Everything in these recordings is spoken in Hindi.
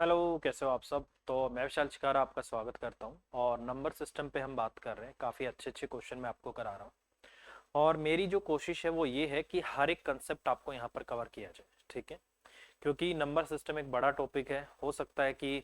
हेलो, कैसे हो आप सब। तो मैं विशाल शिकारा आपका स्वागत करता हूं और नंबर सिस्टम पे हम बात कर रहे हैं। काफ़ी अच्छे अच्छे क्वेश्चन मैं आपको करा रहा हूं और मेरी जो कोशिश है वो ये है कि हर एक कंसेप्ट आपको यहाँ पर कवर किया जाए। ठीक है, क्योंकि नंबर सिस्टम एक बड़ा टॉपिक है। हो सकता है कि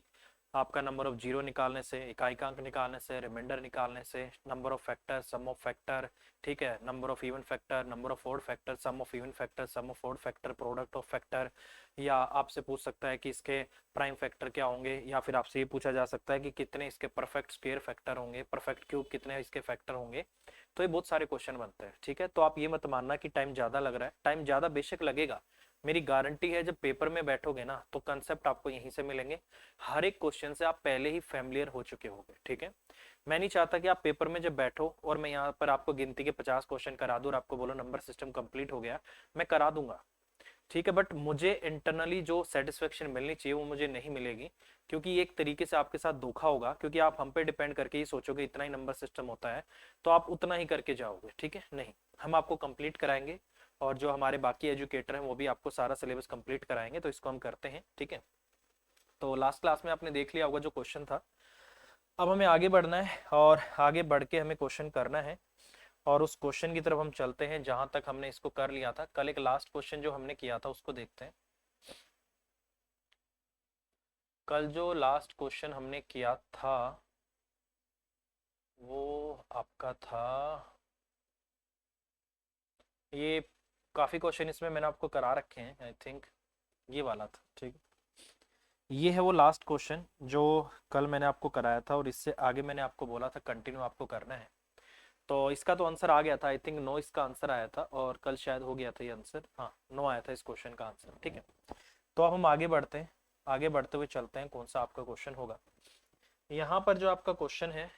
आपका नंबर ऑफ जीरो निकालने से, इकाइकांक निकालने से, रिमाइंडर निकालने से, number of factor, sum of factor, ठीक है, number of even factor, number of odd factor, sum of even factor, sum of odd factor, product of factor, या आपसे पूछ सकता है कि इसके प्राइम फैक्टर क्या होंगे, या फिर आपसे ये पूछा जा सकता है कि कितने इसके परफेक्ट स्क्वायर फैक्टर होंगे, परफेक्ट क्यूब कितने इसके फैक्टर होंगे। तो ये बहुत सारे क्वेश्चन बनते हैं। ठीक है, तो आप ये मत मानना कि टाइम ज़्यादा लग रहा है। टाइम ज़्यादा बेशक लगेगा, मेरी गारंटी है जब पेपर में बैठोगे ना तो कंसेप्ट आपको यहीं से मिलेंगे। हर एक क्वेश्चन से आप पहले ही फैमिलियर हो चुके होंगे। ठीक है, मैं नहीं चाहता कि आप पेपर में जब बैठो और मैं यहाँ पर आपको गिनती के 50 क्वेश्चन करा दूं और आपको बोलो नंबर सिस्टम कंप्लीट हो गया। मैं करा दूंगा, ठीक है, बट मुझे इंटरनली जो सेटिस्फेक्शन मिलनी चाहिए वो मुझे नहीं मिलेगी, क्योंकि ये एक तरीके से आपके साथ धोखा होगा। क्योंकि आप हम पे डिपेंड करके ही सोचोगे इतना ही नंबर सिस्टम होता है तो आप उतना ही करके जाओगे। ठीक है, नहीं, हम आपको कंप्लीट कराएंगे और जो हमारे बाकी एजुकेटर हैं वो भी आपको सारा सिलेबस कंप्लीट कराएंगे। तो इसको हम करते हैं। ठीक है, तो लास्ट क्लास में आपने देख लिया होगा जो क्वेश्चन था। अब हमें आगे बढ़ना है और आगे बढ़ के हमें क्वेश्चन करना है और उस क्वेश्चन की तरफ हम चलते हैं जहां तक हमने इसको कर लिया था। कल एक लास्ट क्वेश्चन जो हमने किया था उसको देखते हैं। कल जो लास्ट क्वेश्चन हमने किया था वो आपका था, ये काफी क्वेश्चन इसमें मैंने आपको करा रखे हैं, आई थिंक ये वाला था। ठीक, ये है वो लास्ट क्वेश्चन जो कल मैंने आपको कराया था और इससे आगे मैंने आपको बोला था कंटिन्यू आपको करना है। तो इसका तो आंसर आ गया था, आई थिंक नो इसका आंसर आया था और कल शायद हो गया था ये आंसर। हाँ, नो आया था इस क्वेश्चन का आंसर। ठीक है, तो अब हम आगे बढ़ते हैं। आगे बढ़ते हुए चलते हैं कौन सा आपका क्वेश्चन होगा। यहाँ पर जो आपका क्वेश्चन है,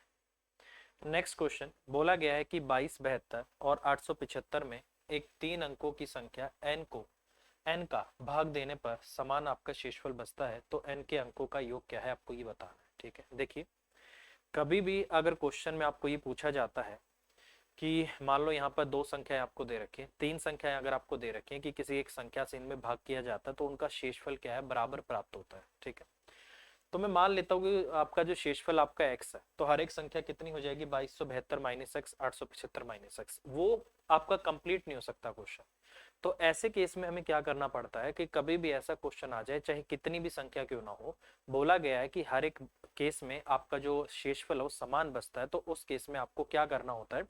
नेक्स्ट क्वेश्चन बोला गया है कि 2272 और 875 में एक 3 अंकों की संख्या n को n का भाग देने पर समान आपका शेषफल बचता है, तो n के अंकों का योग क्या है आपको ये बताना है। ठीक है, देखिए, कभी भी अगर क्वेश्चन में आपको ये पूछा जाता है कि मान लो यहाँ पर दो संख्याएं आपको दे रखी है, तीन संख्याएं अगर आपको दे रखी है कि किसी एक संख्या से इनमें भाग किया जाता है तो उनका शेषफल क्या है, बराबर प्राप्त होता है। ठीक है, तो मैं मान लेता हूँ कि आपका जो शेषफल आपका x है, तो हर एक संख्या कितनी हो जाएगी, 2272 माइनस एक्स, 875 माइनस एक्स। वो आपका कंप्लीट नहीं हो सकता क्वेश्चन। तो ऐसे केस में हमें क्या करना पड़ता है कि कभी भी ऐसा क्वेश्चन आ जाए, चाहे कितनी भी संख्या क्यों ना हो, बोला गया है कि हर एक केस में आपका जो शेषफल है वो समान बचता है, तो उस केस में आपको क्या करना होता है,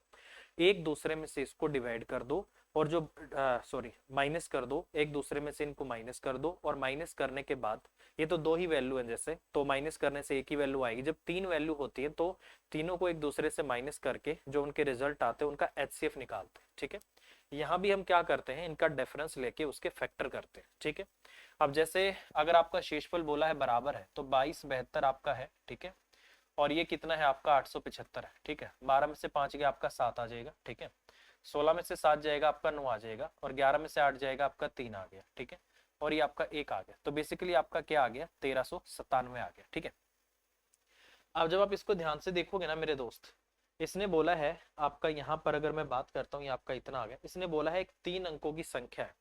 एक दूसरे में से इसको डिवाइड कर दो और जो सॉरी माइनस कर दो, एक दूसरे में से इनको माइनस कर दो और माइनस करने के बाद ये तो दो ही वैल्यू है जैसे, तो माइनस करने से एक ही वैल्यू आएगी। जब तीन वैल्यू होती है तो तीनों को एक दूसरे से माइनस करके जो उनके रिजल्ट आते हैं उनका एचसीएफ निकालते हैं। ठीक है, यहाँ भी हम क्या करते हैं, इनका डिफरेंस लेके उसके फैक्टर करते हैं। ठीक है, अब जैसे अगर आपका शेषफल बोला है बराबर है तो 2272 आपका है। ठीक है, और ये कितना है आपका 875 है। ठीक है, 12 में से 5 गया आपका 7 आ जाएगा। ठीक है, 16 में से 7 जाएगा आपका 9 आ जाएगा और 11 में से 8 जाएगा आपका 3 आ गया। ठीक है, और ये आपका 1 आ गया, तो बेसिकली आपका क्या आ गया, 1397 आ गया। ठीक है, अब जब आप इसको ध्यान से देखोगे ना मेरे दोस्त, इसने बोला है आपका, यहाँ पर अगर मैं बात करता हूँ, ये आपका इतना आ गया, इसने बोला है एक 3 अंकों की संख्या है।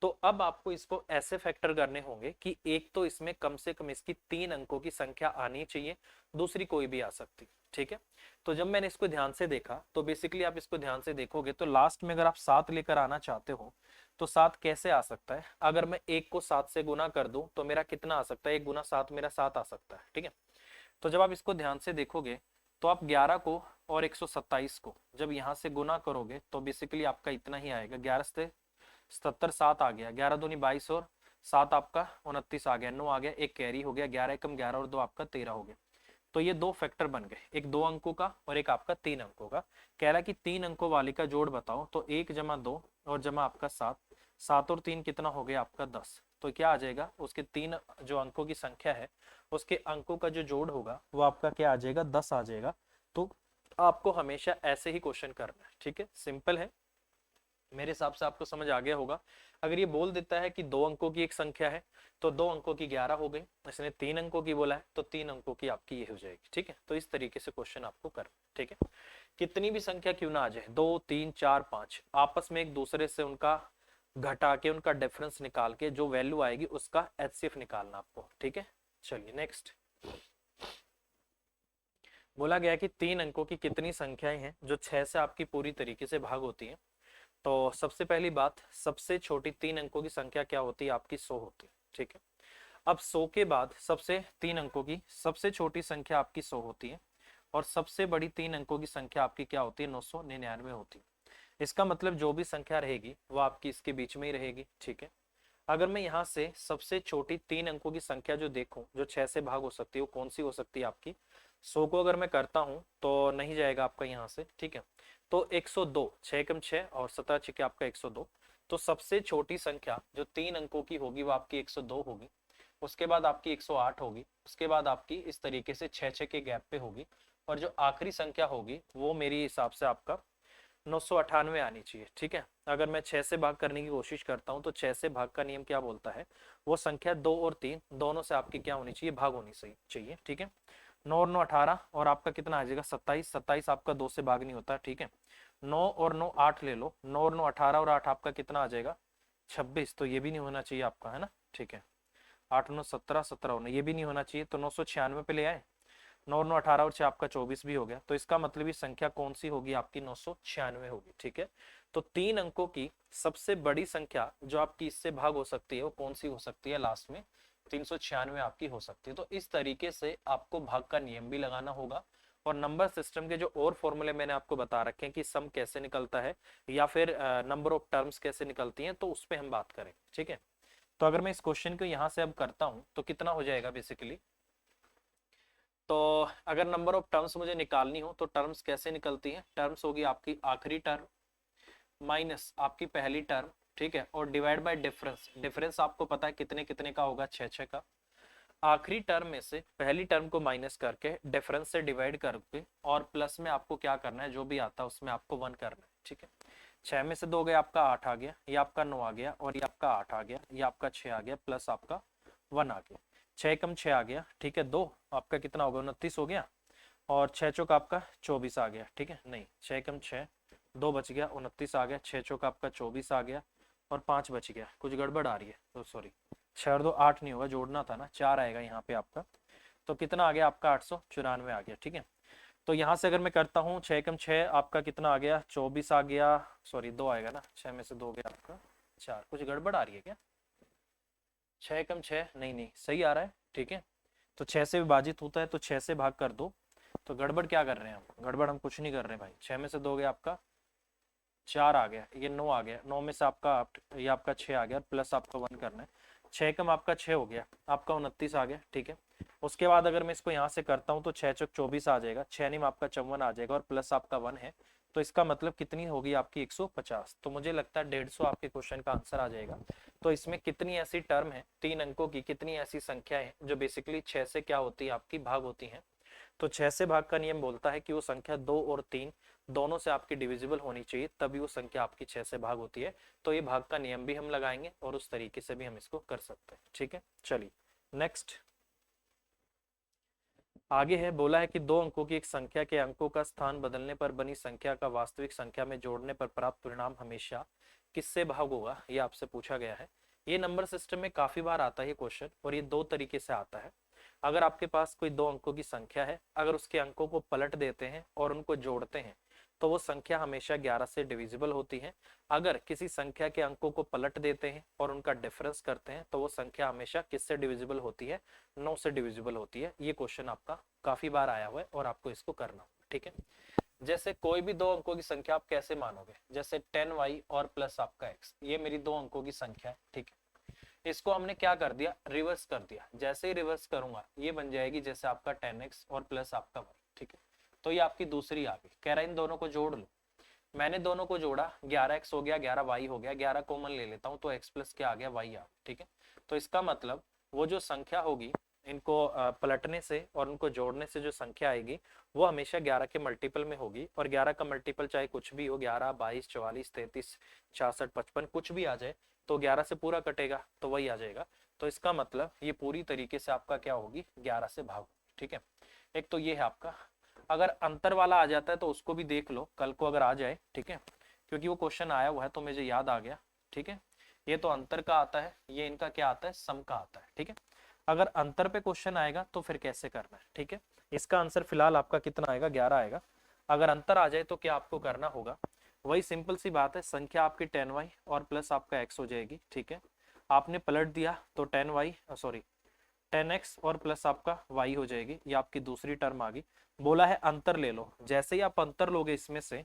तो अब आपको इसको ऐसे फैक्टर करने होंगे कि एक तो इसमें कम से कम इसकी 3 अंकों की संख्या आनी चाहिए, दूसरी कोई भी आ सकती। ठीक है, तो जब मैंने इसको ध्यान से देखा तो बेसिकली आप इसको ध्यान से देखोगे तो लास्ट में अगर आप 7 लेकर आना चाहते हो तो 7 कैसे आ सकता है, अगर मैं 1 को 7 से गुना कर दूं तो मेरा कितना आ सकता है, 1 गुना 7 मेरा 7 आ सकता है। ठीक है, तो जब आप इसको ध्यान से देखोगे तो आप 11 को और 127 को जब यहाँ से गुना करोगे तो बेसिकली आपका इतना ही आएगा, 11 से 77 7 आ गया, 11 दूनी 22 और 7 आपका 29 आ गया, 9 आ गया, एक कैरी हो गया, 11 एकम 11 और 2 आपका 13 हो गया। तो ये दो फैक्टर बन गए, एक 2 अंकों का और एक आपका 3 अंकों का। कह रहा कि 3 अंकों वाली का जोड़ बताओ, तो 1 जमा 2 और जमा आपका 7, 7 और 3 कितना हो गया आपका 10। तो क्या आ जाएगा, उसके 3 जो अंकों की संख्या है उसके अंकों का जो जोड़ होगा वो आपका क्या आ जाएगा, 10 आ जाएगा। तो आपको हमेशा ऐसे ही क्वेश्चन करना है। ठीक है, सिंपल है, मेरे हिसाब से आपको समझ आ गया होगा। अगर ये बोल देता है कि 2 अंकों की एक संख्या है तो 2 अंकों की 11 हो गई, इसने 3 अंकों की बोला है तो 3 अंकों की आपकी ये हो जाएगी। ठीक है, तो इस तरीके से क्वेश्चन आपको कर, ठीक है, कितनी भी संख्या क्यों ना आ जाए, 2 3 4 5, आपस में एक दूसरे से उनका घटा के उनका डिफरेंस निकाल के जो वैल्यू आएगी उसका एचसीएफ निकालना आपको। ठीक है, चलिए नेक्स्ट, बोला गया कि 3 अंकों की कितनी संख्याएं हैं जो 6 से आपकी पूरी तरीके से भाग होती हैं। तो सबसे पहली बात, सबसे छोटी 3 अंकों की संख्या क्या होती है? आपकी 100 होती है, ठीक है। अब 100 के बाद सबसे 3 अंकों की सबसे छोटी संख्या आपकी 100 होती है, और सबसे बड़ी 3 अंकों की संख्या आपकी क्या होती है? 999 होती है। इसका मतलब जो भी संख्या रहेगी वो आपकी इसके बीच में ही रहेगी, ठीक है। अगर मैं यहाँ से सबसे छोटी 3 अंकों की संख्या जो देखूं जो 6 से भाग हो सकती है, वो कौन सी हो सकती है? आपकी 100 को अगर मैं करता हूं तो नहीं जाएगा आपका यहाँ से, ठीक है। तो 102, 6 एकम 6 और 17 छिके आपका 102। तो सबसे छोटी संख्या जो 3 अंकों की होगी वो आपकी 102 होगी। उसके बाद आपकी 108 होगी, उसके बाद आपकी इस तरीके से 6 के गैप पे होगी, और जो आखिरी संख्या होगी वो मेरे हिसाब से आपका 998 आनी चाहिए, ठीक है। अगर मैं 6 से भाग करने की कोशिश करता हूँ तो 6 से भाग का नियम क्या बोलता है? वो संख्या 2 और 3 दोनों से आपकी क्या होनी चाहिए? भाग होनी सही चाहिए, ठीक है। 9 और 9 18, और आपका कितना आ जाएगा? 27। 27 आपका 2 से भाग नहीं होता, ठीक है। 9 और 9 8 ले लो, 9 और 9 18, और 8 आपका कितना आ जाएगा? 26। तो ये भी नहीं होना चाहिए आपका, है ना, ठीक है। 8 9 17, 17 होना, ये भी नहीं होना चाहिए। तो 996 पे ले आए, 9 और 9 18 और 6 आपका 24 भी हो गया। तो इसका मतलब ये संख्या कौन सी होगी? आपकी 996 होगी, ठीक है। तो 3 अंकों की सबसे बड़ी संख्या जो आपकी इससे भाग हो सकती है वो कौन सी हो सकती है? लास्ट में 396 आपकी हो सकती है। तो इस तरीके से आपको भाग का नियम भी लगाना होगा, और नंबर सिस्टम के जो और फॉर्मूले मैंने आपको बता रखे हैं कि सम कैसे निकलता है या फिर नंबर ऑफ टर्म्स कैसे निकलती हैं, तो उस पर हम बात करें, ठीक है। तो अगर मैं इस क्वेश्चन को यहाँ से अब करता हूँ तो कितना हो जाएगा बेसिकली? तो अगर नंबर ऑफ टर्म्स मुझे निकालनी हो तो टर्म्स कैसे निकलती हैं? टर्म्स होगी आपकी आखिरी टर्म माइनस आपकी पहली टर्म, ठीक है, और डिवाइड बाय डिफरेंस। डिफरेंस आपको पता है कितने कितने का होगा? 6 का। आखिरी टर्म में से पहली टर्म को माइनस करके डिफरेंस से डिवाइड करके और प्लस में आपको क्या करना है? जो भी आता है उसमें आपको 1 करना है, ठीक है। 6 में से 2 गए आपका 8 आ गया, ये आपका 9 आ गया, और ये आपका 8 आ गया, ये आपका 6 आ गया, प्लस आपका 1 आ गया। 6 कम 6 आ गया, ठीक है। 2 आपका कितना हो गया? 29 हो गया, और 6 चौक आपका 24 आ गया, ठीक है। नहीं, 6 कम 6, 2 बच गया, 29 आ गया, 6 चौक आपका 24 आ गया, और 5 बच गया। कुछ गड़बड़ आ रही है तो सॉरी, 6 और 2 8 नहीं होगा, जोड़ना था ना, 4 आएगा यहाँ पे आपका। तो कितना आ गया आपका? 894 आ गया, ठीक है। तो यहाँ से अगर मैं करता हूँ 6 कम 6 आपका कितना आ गया? 24 आ गया, सॉरी 2 आएगा ना, 6 में से 2 गया आपका 4। कुछ गड़बड़ आ रही है क्या? 6 कम 6, नहीं नहीं सही आ रहा है, ठीक है। तो 6 से विभाजित होता है तो 6 से भाग कर दो। तो गड़बड़ क्या कर रहे हैं हम? गड़बड़ हम कुछ नहीं कर रहे भाई। 6 में से 2 गया आपका 4 आ गया, ये 9 आ गया, 9 में से आपका ये आपका 6 आ गया, प्लस आपका 1 करना है। 6 कम आपका 6 हो गया, आपका 29 आ गया, ठीक है। उसके बाद अगर मैं इसको यहाँ से करता हूँ तो 6 चौक 24 आ जाएगा, 6 निम आपका 54 आ जाएगा, और प्लस आपका 1 है। तो इसका मतलब कितनी होगी आपकी? 150। तो मुझे लगता है 150 आपके क्वेश्चन का आंसर आ जाएगा। तो इसमें कितनी ऐसी टर्म है 3 अंकों की, कितनी ऐसी संख्या है जो बेसिकली 6 से क्या होती है? आपकी भाग होती है। तो 6 से भाग का नियम बोलता है कि वो संख्या 2 और 3 दोनों से आपकी डिविजिबल होनी चाहिए, तभी वो संख्या आपकी 6 से भाग होती है। तो ये भाग का नियम भी हम लगाएंगे और उस तरीके से भी हम इसको कर सकते हैं, ठीक है। चलिए नेक्स्ट, आगे है, बोला है कि 2 अंकों की एक संख्या के अंकों का स्थान बदलने पर बनी संख्या का वास्तविक संख्या में जोड़ने पर प्राप्त परिणाम हमेशा किससे भाग होगा? ये आपसे पूछा गया है। ये नंबर सिस्टम में काफी बार आता है ये क्वेश्चन, और ये 2 तरीके से आता है। अगर आपके पास कोई 2 अंकों की संख्या है, अगर उसके अंकों को पलट देते हैं और उनको जोड़ते हैं तो वो संख्या हमेशा 11 से डिविजिबल होती है। अगर किसी संख्या के अंकों को पलट देते हैं और उनका डिफरेंस करते हैं तो वो संख्या हमेशा किससे डिविजिबल होती है? 9 से डिविजिबल होती है। ये क्वेश्चन आपका काफी बार आया हुआ है और आपको इसको करना होगा, ठीक है। जैसे कोई भी 2 अंकों की संख्या आप कैसे मानोगे? जैसे 10y और प्लस आपका x, ये मेरी 2 अंकों की संख्या है, ठीक है। इसको हमने क्या कर दिया? रिवर्स कर दिया। जैसे ही रिवर्स करूंगा ये बन जाएगी जैसे आपका 10x और प्लस आपका y, ठीक है। तो ये आपकी दूसरी आ गई। कह रहा है इन दोनों को जोड़ लो। मैंने दोनों को जोड़ा, 11x हो गया, 11y हो गया, 11 कॉमन ले लेता हूं तो x प्लस क्या आ गया? y आ गया, ठीक है। तो इसका मतलब वो जो संख्या होगी इनको पलटने से और उनको जोड़ने से जो संख्या आएगी वो हमेशा 11 के मल्टीपल में होगी, और 11 का मल्टीपल चाहे कुछ भी हो, 11 22 44 33 66 55 कुछ भी आ जाए, तो 11 से पूरा कटेगा तो वही आ जाएगा। तो इसका मतलब ये पूरी तरीके से आपका क्या होगी? 11 से भाग, ठीक है। एक तो ये है आपका। अगर अंतर वाला आ जाता है तो उसको भी देख लो, कल को अगर आ जाए, ठीक है, क्योंकि वो क्वेश्चन आया हुआ है तो मुझे याद आ गया, ठीक है। ये तो अंतर का आता है, ये इनका क्या आता है? सम का आता है, ठीक है। अगर अंतर पे क्वेश्चन आएगा तो फिर कैसे करना है, ठीक है। इसका आंसर फिलहाल आपका कितना आएगा, 11 आएगा। अगर अंतर आ जाए तो क्या आपको करना होगा, वही सिंपल सी बात है, संख्या आपकी 10y और प्लस आपका x हो जाएगी, ठीक है। आपने पलट दिया तो 10y सॉरी 10x और प्लस आपका y हो जाएगी, ये आपकी दूसरी टर्म आ गई। बोला है अंतर ले लो, जैसे ही आप अंतर लोगे इसमें से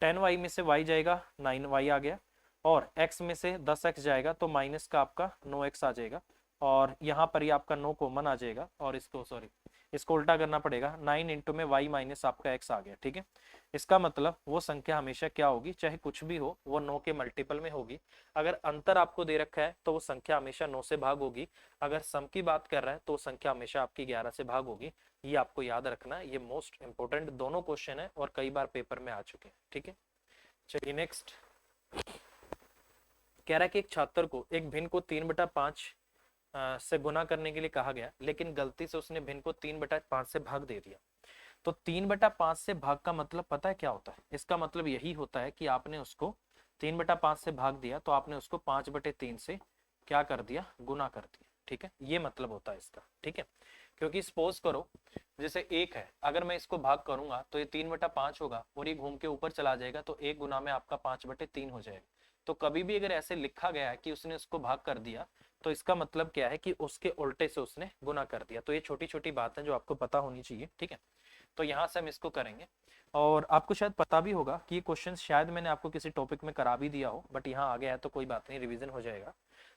10y में से y जाएगा 9y आ गया, और x में से 10x जाएगा तो माइनस का आपका 9x आ जाएगा, और यहाँ पर ही आपका 9 कॉमन आ जाएगा, और इसको उल्टा करना पड़ेगा, 9 इंटू में y माइनस आपका x आ गया, ठीक है। इसका मतलब वो संख्या हमेशा क्या होगी, चाहे कुछ भी हो वो 9 के मल्टीपल में होगी। अगर अंतर आपको दे रखा है तो वो संख्या हमेशा 9 से भाग होगी, अगर सम की बात कर रहा है तो संख्या हमेशा आपकी 11 से भाग होगी। ये आपको याद रखना है, ये मोस्ट इंपोर्टेंट दोनों क्वेश्चन है और कई बार पेपर में आ चुके हैं, ठीक है। चलिए नेक्स्ट, कह रहा है कि एक छात्र को एक भिन्न को 3/5 से गुना करने के लिए कहा गया, लेकिन गलती से उसने भिन्न को 3/5 से भाग दे दिया। तो 3/5 से भाग का मतलब पता है क्या होता है, इसका मतलब यही होता है कि आपने उसको 3/5 से भाग दिया तो आपने उसको 5/3 से क्या कर दिया, गुना कर दिया, ठीक है। ये मतलब होता है इसका, ठीक है। क्योंकि सपोज करो जैसे 1 है, अगर मैं इसको भाग करूंगा तो ये 3/5 होगा और ये घूम के ऊपर चला जाएगा तो 1 गुना में आपका 5/3 हो जाएगा। तो कभी भी अगर ऐसे लिखा गया है कि उसने उसको भाग कर दिया तो इसका मतलब क्या है कि उसके उल्टे से उसने गुना कर दिया। तो ये छोटी छोटी बात है जो आपको पता होनी चाहिए, ठीक है। तो यहाँ से हम इसको करेंगे, और आपको शायद पता भी होगा कि ये क्वेश्चन शायद मैंने आपको किसी टॉपिक में करा भी दिया हो, बट यहाँ आ गया है तो कोई बात नहीं, रिवीजन हो जाएगा।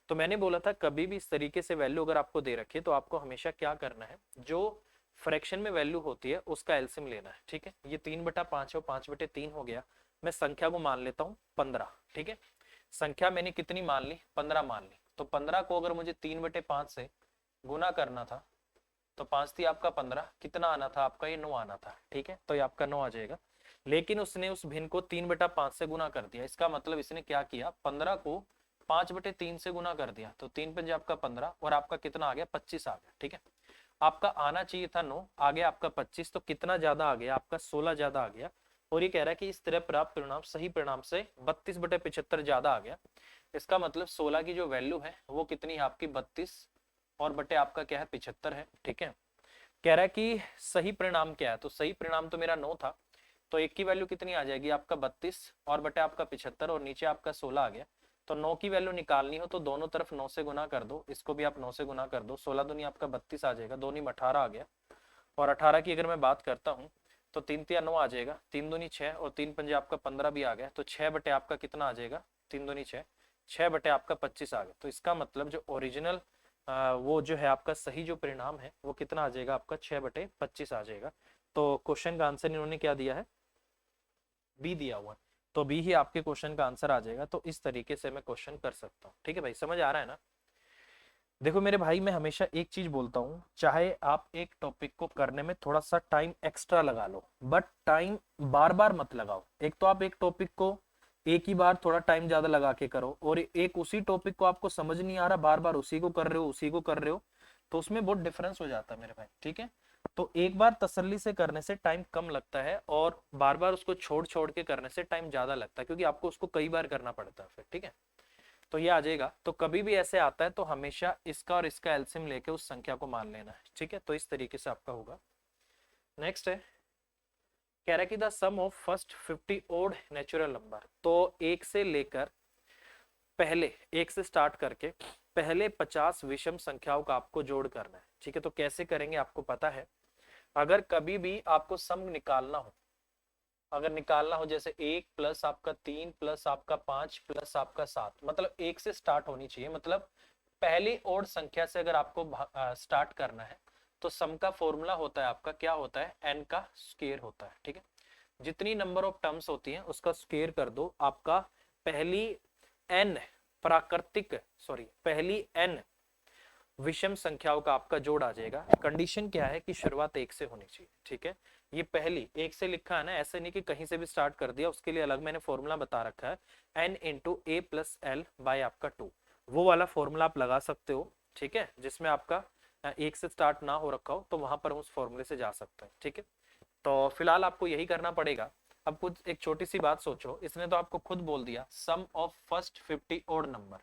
तो मैंने बोला था कभी भी इस तरीके से वैल्यू अगर आपको दे रखी है तो आपको हमेशा क्या करना है, जो फ्रैक्शन में वैल्यू होती है उसका एलसीएम लेना है, ठीक है। ये 3/5 और 5/3 हो गया, मैं संख्या को मान लेता हूँ 15, ठीक है। संख्या मैंने कितनी मान ली, 15 मान ली। तो 15 को अगर मुझे 3/5 से गुना करना था तो 5 थी आपका 15, कितना आना था आपका, ये 9 आना था, ठीक है। तो ये आपका 9 आ जाएगा, लेकिन उसने उस भिन्न को 3/5 से गुना कर दिया। इसका मतलब इसने क्या किया, 15 को 5/3 से गुना कर दिया, तो 3 पंजे आपका 15 और आपका कितना आ गया, 25 आ गया, ठीक है। आपका आना चाहिए था 9, आ गया आपका 25, तो कितना ज्यादा आ गया आपका, 16 ज्यादा आ गया। और ये कह रहा है कि इस तरह प्राप्त परिणाम सही परिणाम से 32/75 ज्यादा आ गया। इसका मतलब 16 की जो वैल्यू है वो कितनी है आपकी, 32 और बटे आपका क्या है 75 है, ठीक है। कह रहा है कि सही परिणाम क्या है, तो सही परिणाम तो मेरा 9 था, तो एक की वैल्यू कितनी आ जाएगी आपका 32 और बटे आपका 75 और नीचे आपका 16 आ गया। तो 9 की वैल्यू निकालनी हो तो दोनों तरफ 9 से गुना कर दो, इसको भी आप 9 से गुना कर दो, 16 दूनी आपका 32 आ जाएगा, 2 नी 18 आ गया। और 18 की अगर मैं बात करता हूँ तो 3 तिया 9 आ जाएगा, 3 दूनी 6 और 3 पंजे आपका 15 भी आ गया, तो 6 बटे आपका कितना आ जाएगा, 3 दूनी 6, 6 बटे आपका 25 आ गया। तो इसका मतलब जो ओरिजिनल वो जो है आपका सही जो परिणाम है वो कितना आ जाएगा आपका, 6/25 आ जाएगा। तो क्वेश्चन का आंसर इन्होंने क्या दिया है, बी दिया हुआ है, तो बी ही आपके क्वेश्चन का आंसर आ जाएगा। तो इस तरीके से मैं क्वेश्चन कर सकता हूँ, ठीक है भाई, समझ आ रहा है ना। देखो मेरे भाई, मैं हमेशा एक चीज बोलता हूँ, चाहे आप एक टॉपिक को करने में थोड़ा सा टाइम एक्स्ट्रा लगा लो, बट टाइम बार बार मत लगाओ। एक तो आप एक टॉपिक को एक ही बार थोड़ा टाइम ज्यादा लगा के करो, और एक उसी टॉपिक को आपको समझ नहीं आ रहा, बार बार उसी को कर रहे हो उसी को कर रहे हो, तो उसमें बहुत डिफरेंस हो जाता है मेरे भाई, ठीक है। तो एक बार तसल्ली से करने से टाइम कम लगता है, और बार बार उसको छोड़ छोड़ के करने से टाइम ज्यादा लगता है, क्योंकि आपको उसको कई बार करना पड़ता है फिर, ठीक है। तो ये आ जाएगा। तो कभी भी ऐसे आता है तो हमेशा इसका और इसका एलसीएम लेके उस संख्या को मान लेना है, ठीक है। तो इस तरीके से आपका होगा। नेक्स्ट है, कह रहा है कि the sum of first 50 odd natural number, तो एक से लेकर पहले एक से स्टार्ट करके पहले 50 विषम संख्याओं का आपको जोड़ करना है, ठीक है। तो कैसे करेंगे आपको पता है, अगर कभी भी आपको सम निकालना हो, अगर निकालना हो जैसे 1 प्लस आपका 3 प्लस आपका 5 प्लस आपका 7, मतलब 1 से स्टार्ट होनी चाहिए, मतलब पहली ओड संख्या से अगर आपको स्टार्ट करना है तो सम का फॉर्मूला होता है आपका, क्या होता है, n का स्क्वायर होता है, ठीक है। जितनी नंबर ऑफ टर्म्स होती हैं उसका स्क्वायर कर दो, आपका पहली n पहली n विषम संख्याओं का आपका जोड़ आ जाएगा। कंडीशन क्या है कि शुरुआत 1 से होनी चाहिए, ठीक है। ये पहली 1 से लिखा है ना, ऐसे नहीं कि कहीं से भी स्टार्ट कर दिया, उसके लिए अलग मैंने फॉर्मूला बता रखा है, n into A plus L by आपका 2, वो वाला फॉर्मूला आप लगा सकते हो, ठीक है। जिसमें आपका 1 से स्टार्ट ना हो रखा हो तो वहां पर उस फॉर्मूले से जा सकते हैं, ठीक है। तो फिलहाल आपको यही करना पड़ेगा। अब कुछ एक छोटी सी बात सोचो, इसने तो आपको खुद बोल दिया सम ऑफ फर्स्ट 50 ओड नंबर,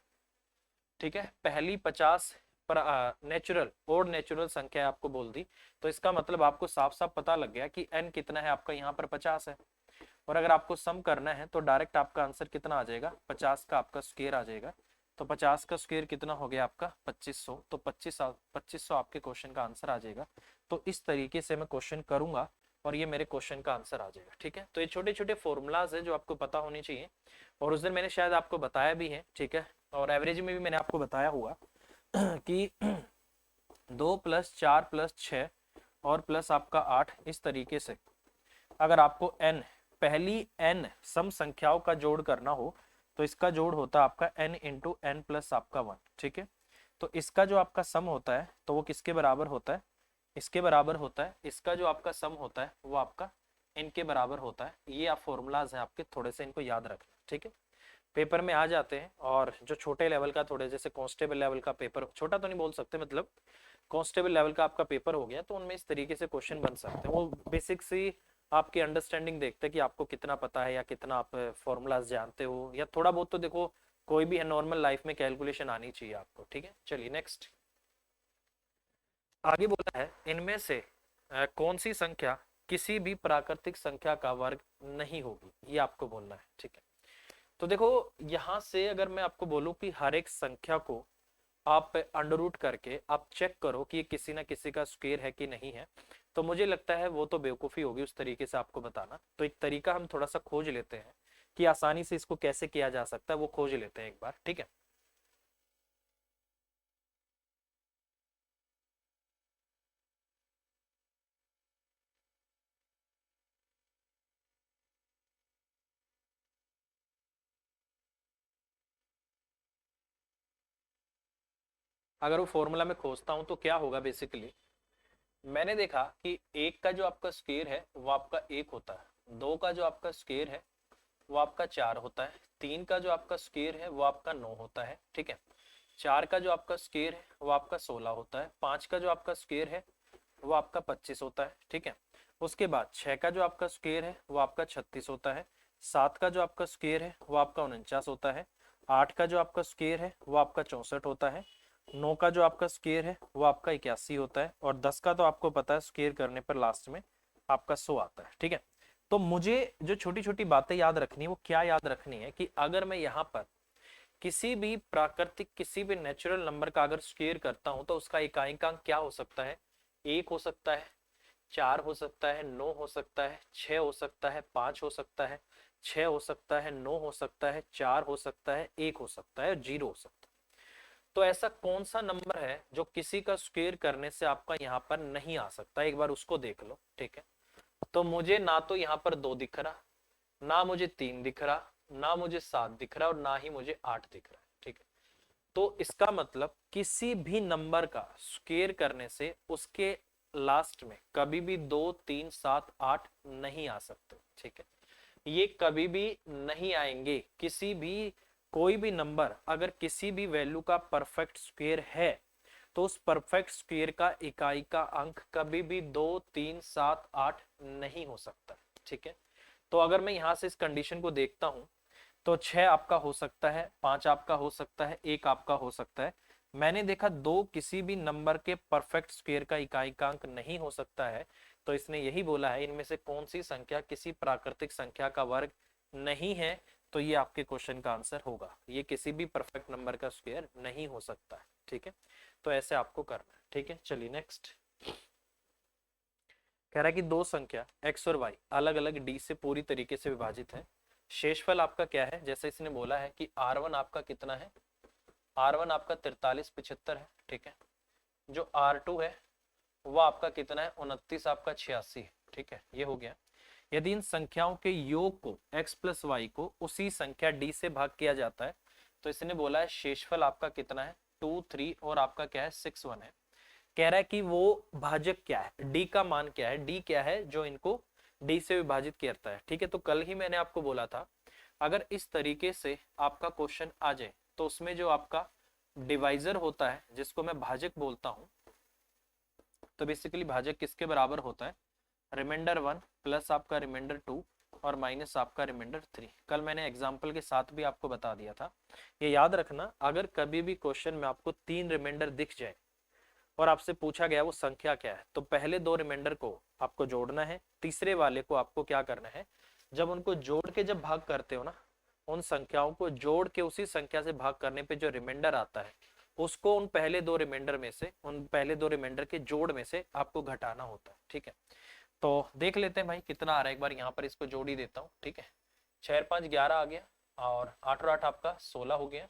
ठीक है। पहली 50 नेचुरल और नेचुरल संख्या आपको बोल दी, तो इसका मतलब आपको साफ साफ पता लग गया कि n कितना है आपका, यहाँ पर 50 है। और अगर आपको सम करना है तो डायरेक्ट आपका आंसर कितना आ जाएगा, 50 का आपका स्क्वायर आ जाएगा। तो 50 का स्क्वायर कितना हो गया आपका 2500, तो 2500 आपके क्वेश्चन का आंसर आ जाएगा। तो इस तरीके से मैं क्वेश्चन करूंगा और ये मेरे क्वेश्चन का आंसर आ जाएगा। ठीक है, तो ये छोटे छोटे फॉर्मूलाज है जो आपको पता होनी चाहिए, और उस दिन मैंने शायद आपको बताया भी है। ठीक है, और एवरेज में भी मैंने आपको बताया हुआ कि 2 + 4 + 6 और प्लस आपका 8, इस तरीके से अगर आपको n पहली n सम संख्याओं का जोड़ करना हो तो इसका जोड़ होता है आपका n × n + आपका 1। ठीक है, तो इसका जो आपका सम होता है तो वो किसके बराबर होता है, इसके बराबर होता है। इसका जो आपका सम होता है वो आपका इनके बराबर होता है। ये आप फॉर्मूलाज हैं आपके, थोड़े से इनको याद रखना। ठीक है, पेपर में आ जाते हैं, और जो छोटे लेवल का, थोड़े जैसे कांस्टेबल लेवल का पेपर, छोटा तो नहीं बोल सकते, मतलब कांस्टेबल लेवल का आपका पेपर हो गया, तो उनमें इस तरीके से क्वेश्चन बन सकते हैं। वो बेसिक सी आपकी अंडरस्टैंडिंग देखते हैं कि आपको कितना पता है या कितना आप फॉर्मूलाज जानते हो, या थोड़ा बहुत तो देखो कोई भी है नॉर्मल लाइफ में कैलकुलेशन आनी चाहिए आपको। ठीक है, चलिए नेक्स्ट आगे बोला है, इनमें से कौन सी संख्या किसी भी प्राकृतिक संख्या का वर्ग नहीं होगी, ये आपको बोलना है। ठीक है, तो देखो यहां से अगर मैं आपको बोलूं कि हर एक संख्या को आप अंडर रूट करके आप चेक करो कि ये किसी ना किसी का स्क्वायर है कि नहीं है, तो मुझे लगता है वो तो बेवकूफ़ी होगी उस तरीके से आपको बताना। तो एक तरीका हम थोड़ा सा खोज लेते हैं कि आसानी से इसको कैसे किया जा सकता है, वो खोज लेते हैं एक बार। ठीक है, अगर वो फॉर्मूला में खोजता हूं तो क्या होगा, बेसिकली मैंने देखा कि एक का जो आपका स्क्वायर है वो आपका एक होता है, दो का जो आपका स्क्वायर है वो आपका 4 होता है, तीन का जो आपका स्क्वायर है वो आपका 9 होता है। ठीक है, चार का जो आपका स्क्वायर है वो आपका 16 होता है, पांच का जो आपका स्क्वायर है वो आपका 25 होता है। ठीक है, उसके बाद 6 का जो आपका स्क्वायर है वो आपका 36 होता है, 7 का जो आपका स्क्वायर है वो आपका 49 होता है, 8 का जो आपका स्क्वायर है वो आपका 64 होता है, 9 का जो आपका स्क्वायर है वो आपका 81 होता है, और 10 का तो आपको पता है स्क्वायर करने पर लास्ट में आपका 100 आता है। ठीक है, तो मुझे जो छोटी छोटी बातें याद रखनी है वो क्या याद रखनी है कि अगर मैं यहाँ पर किसी भी प्राकृतिक, किसी भी नेचुरल नंबर का अगर स्क्वायर करता हूं तो उसका इकाइकांक क्या हो सकता है, एक हो सकता है, 4 हो सकता है, 9 हो सकता है, 6 हो सकता है, 5 हो सकता है, 6 हो सकता है, 9 हो सकता है, 4 हो सकता है, 1 हो सकता है और 0 हो सकता है। तो ऐसा कौन सा नंबर है जो किसी का स्क्वायर करने से आपका यहाँ पर नहीं आ सकता, एक बार उसको देख लो। ठीक है, तो मुझे ना तो यहाँ पर 2 दिख रहा, ना मुझे 3 दिख रहा, ना मुझे 7 दिख रहा, और ना ही मुझे 8 दिख रहा है। ठीक है, तो इसका मतलब किसी भी नंबर का स्क्वायर करने से उसके लास्ट में कभी भी 2, 3, 7, 8 नहीं आ सकते। ठीक है, ये कभी भी नहीं आएंगे। किसी भी, कोई भी नंबर अगर किसी भी वैल्यू का परफेक्ट स्क्वायर है तो उस परफेक्ट स्क्वायर का इकाई का अंक कभी भी 2, 3, 7, 8 नहीं हो सकता। ठीक है, तो अगर मैं यहां से इस कंडीशन को देखता हूं तो 6 आपका हो सकता है, 5 आपका हो सकता है, 1 आपका हो सकता है। मैंने देखा 2 किसी भी नंबर के परफेक्ट स्क्वायर का इकाइकांक नहीं हो सकता है, तो इसने यही बोला है इनमें से कौन सी संख्या किसी प्राकृतिक संख्या का वर्ग नहीं है, तो ये आपके क्वेश्चन का आंसर होगा, ये किसी भी परफेक्ट नंबर का स्क्वायर नहीं हो सकता है। ठीक है, तो ऐसे आपको करना है। ठीक है, चलिए नेक्स्ट कह रहा है कि दो संख्या x और y अलग अलग d से पूरी तरीके से विभाजित है, शेषफल आपका क्या है, जैसे इसने बोला है कि r1 आपका कितना है, r1 आपका 4375 है। ठीक है, जो r2 है वो आपका कितना है, 29 आपका 86 है। ठीक है, ये हो गया। यदि इन संख्याओं के योग को x + y को उसी संख्या d से भाग किया जाता है तो इसने बोला है शेषफल आपका कितना है, 2, 3 और आपका क्या है, 6, 1 है। कह रहा है कि वो भाजक क्या है, डी का मान क्या है, डी क्या है जो इनको डी से विभाजित करता है। ठीक है, तो कल ही मैंने आपको बोला था अगर इस तरीके से आपका क्वेश्चन आ जाए तो उसमें जो आपका डिवाइजर होता है जिसको मैं भाजक बोलता हूं, तो बेसिकली भाजक किसके बराबर होता है, रिमाइंडर 1 प्लस आपका रिमाइंडर 2 और माइनस आपका रिमाइंडर 3। कल मैंने एग्जाम्पल के साथ भी आपको बता दिया था। ये याद रखना, अगर कभी भी क्वेश्चन में आपको 3 रिमाइंडर दिख जाए और आपसे पूछा गया वो संख्या क्या है, तो पहले 2 रिमाइंडर को आपको जोड़ना है, तीसरे वाले को आपको क्या करना है, जब उनको जोड़ के जब भाग करते हो ना, उन संख्याओं को जोड़ के उसी संख्या से भाग करने पे जो रिमाइंडर आता है उसको उन पहले 2 रिमाइंडर में से, उन पहले 2 रिमाइंडर के जोड़ में से आपको घटाना होता है। ठीक है, तो देख लेते हैं भाई कितना आ रहा है। एक बार यहाँ पर इसको जोड़ ही देता हूँ। ठीक है, 6 और 5 11 आ गया, और 8 और 8 आपका 16 हो गया,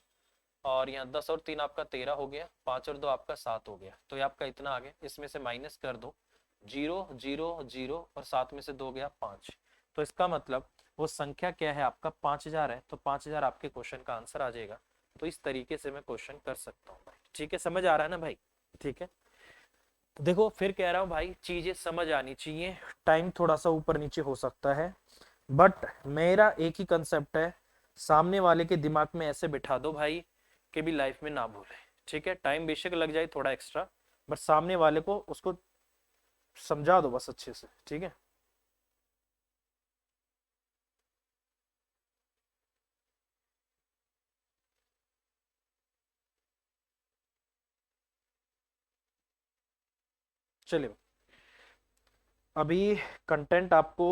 और यहाँ 10 और 3 आपका 13 हो गया, 5 और 2 आपका 7 हो गया। तो ये आपका इतना आ गया, इसमें से माइनस कर दो 0 0 0 और 7 में से 2 गया 5। तो इसका मतलब वो संख्या क्या है आपका 5000 है, तो 5000 आपके क्वेश्चन का आंसर आ जाएगा। तो इस तरीके से मैं क्वेश्चन कर सकता हूँ भाई। ठीक है, समझ आ रहा है ना भाई? ठीक है, देखो फिर कह रहा हूँ भाई, चीजें समझ आनी चाहिए। टाइम थोड़ा सा ऊपर नीचे हो सकता है, बट मेरा एक ही कंसेप्ट है, सामने वाले के दिमाग में ऐसे बिठा दो भाई कि भी लाइफ में ना भूले। ठीक है, टाइम बेशक लग जाए थोड़ा एक्स्ट्रा, बट सामने वाले को उसको समझा दो बस अच्छे से। ठीक है, चलिए अभी कंटेंट आपको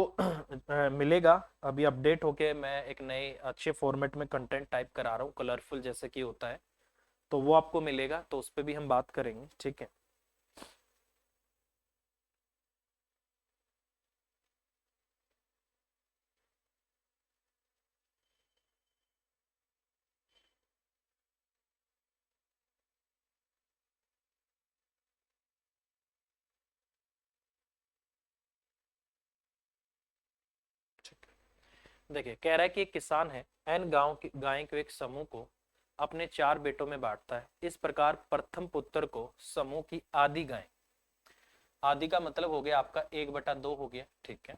मिलेगा। अभी अपडेट होके मैं एक नए अच्छे फॉर्मेट में कंटेंट टाइप करा रहा हूँ, कलरफुल जैसे कि होता है, तो वो आपको मिलेगा, तो उस पर भी हम बात करेंगे। ठीक है, देखिए कह रहा है कि एक किसान है, एन गांव की गाय के एक समूह को अपने 4 बेटों में बांटता है। इस प्रकार प्रथम पुत्र को समूह की आधी गाय, आधी का मतलब हो गया आपका 1/2 हो गया। ठीक है,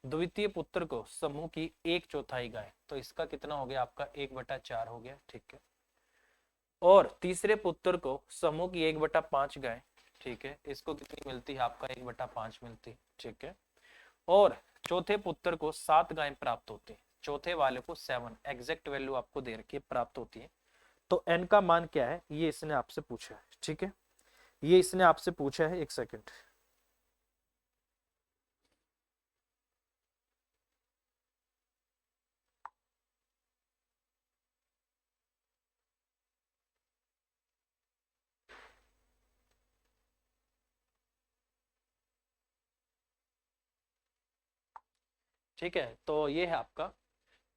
द्वितीय पुत्र को समूह की 1/4 गाय, तो इसका कितना हो गया आपका 1/4 हो गया। ठीक है, और तीसरे पुत्र को समूह की 1/5 गाय। ठीक है, इसको कितनी मिलती है आपका 1/5 मिलती है। ठीक है, और चौथे पुत्र को 7 गाय प्राप्त होती है, चौथे वाले को 7 एग्जैक्ट वैल्यू आपको दे रखी है प्राप्त होती है। तो एन का मान क्या है ये इसने आपसे पूछा है। ठीक है, ये इसने आपसे पूछा है, एक सेकंड। ठीक है, तो ये है आपका।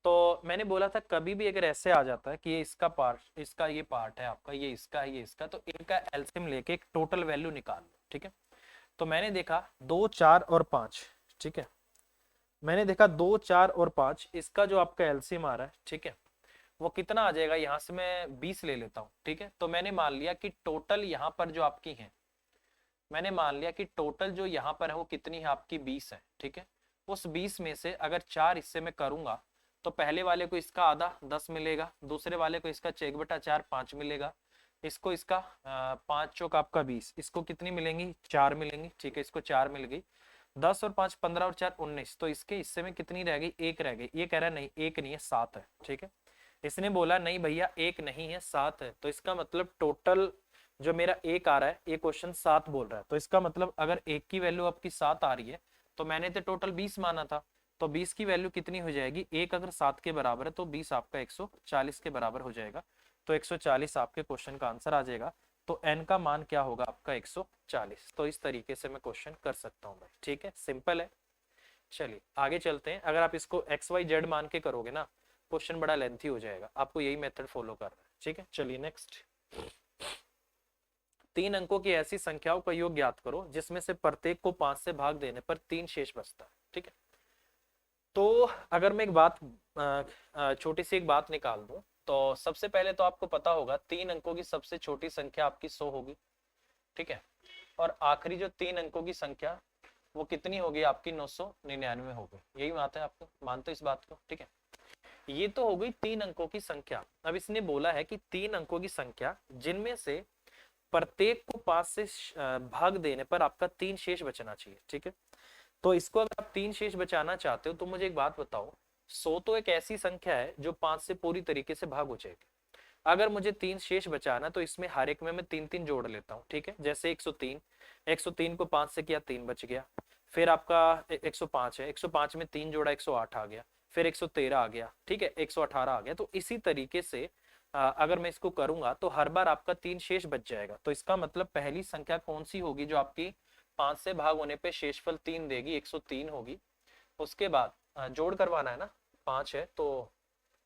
तो मैंने बोला था कभी भी अगर ऐसे आ जाता है कि ये इसका पार्ट, इसका ये पार्ट है आपका, ये इसका है, ये इसका, तो इनका एलसीएम लेके एक टोटल वैल्यू निकाल लो। ठीक है, तो मैंने देखा 2 4 और 5। ठीक है, मैंने देखा 2 4 और 5, इसका जो आपका एलसीएम आ रहा है, ठीक है, वो कितना आ जाएगा, यहां से मैं 20 ले लेता हूँ। ठीक है, तो मैंने मान लिया कि टोटल यहाँ पर जो आपकी है, मैंने मान लिया कि टोटल जो यहाँ पर है वो कितनी है आपकी 20 है। ठीक है, उस 20 में से अगर 4 हिस्से में करूंगा तो पहले वाले को इसका आधा 10 मिलेगा, दूसरे वाले को इसका 1/4 5 मिलेगा, इसको इसका 5 चौक आपका 20, इसको कितनी मिलेंगी 4 मिलेंगी। ठीक है, इसको 4 मिल गई, 10 और 5 15 और 4 19, तो इसके हिस्से में कितनी रह गई, एक रह गई। ये कह रहा है नहीं एक नहीं है 7 है। ठीक है, इसने बोला नहीं भैया एक नहीं है 7 है, तो इसका मतलब टोटल जो मेरा एक आ रहा है ये क्वेश्चन 7 बोल रहा है, तो इसका मतलब अगर एक की वैल्यू आपकी 7 आ रही है तो मैंने तो टोटल 20 माना था, तो 20 की वैल्यू कितनी हो जाएगी, एक अगर 7 के बराबर है तो 20 आपका 140 के बराबर हो जाएगा, तो 140 आपके क्वेश्चन का आंसर आ जाएगा। तो n का मान क्या होगा आपका 140। तो इस तरीके से मैं क्वेश्चन कर सकता हूँ भाई। ठीक है, सिंपल है। चलिए आगे चलते हैं। अगर आप इसको एक्स वाई जेड मान के करोगे ना, क्वेश्चन बड़ा लेंथी हो जाएगा, आपको यही मेथड फॉलो करना है। ठीक है, चलिए नेक्स्ट। 3 अंकों की ऐसी संख्याओं का योग ज्ञात करो जिसमें से प्रत्येक को 5 से भाग देने पर 3 शेष बचता है। ठीक है, तो अगर मैं एक बात छोटी सी एक बात निकाल दूं, तो सबसे पहले तो आपको पता होगा 3 अंकों की सबसे छोटी संख्या आपकी 100 होगी। ठीक है, और आखिरी जो 3 अंकों की संख्या वो कितनी होगी आपकी 999 होगी। यही बात है, आपको मानते हो इस बात को? ठीक है, ये तो हो गई 3 अंकों की संख्या। अब इसने बोला है कि 3 अंकों की संख्या जिनमें से प्रत्येक को 5 से भाग देने पर आपका 3 शेष बचना चाहिए। ठीक है, तो इसको अगर आप 3 शेष बचाना चाहते हो तो मुझे एक बात बताओ, 100 तो एक ऐसी संख्या है जो 5 से पूरी तरीके से भाग हो जाएगी। अगर मुझे 3 शेष बचाना तो इसमें हर एक में मैं 3 3 जोड़ लेता हूँ, ठीक है। जैसे 103, 103 को 5 से किया 3 बच गया। फिर आपका 105 है, 105 में 3 जोड़ा 108 आ गया। फिर 113 आ गया, ठीक है, 118 आ गया। तो इसी तरीके से अगर मैं इसको करूंगा तो हर बार आपका 3 शेष बच जाएगा। तो इसका मतलब पहली संख्या कौन सी होगी जो आपकी 5 से भाग होने पे शेषफल 3 देगी, 103 होगी। उसके बाद जोड़ करवाना है ना, 5 है तो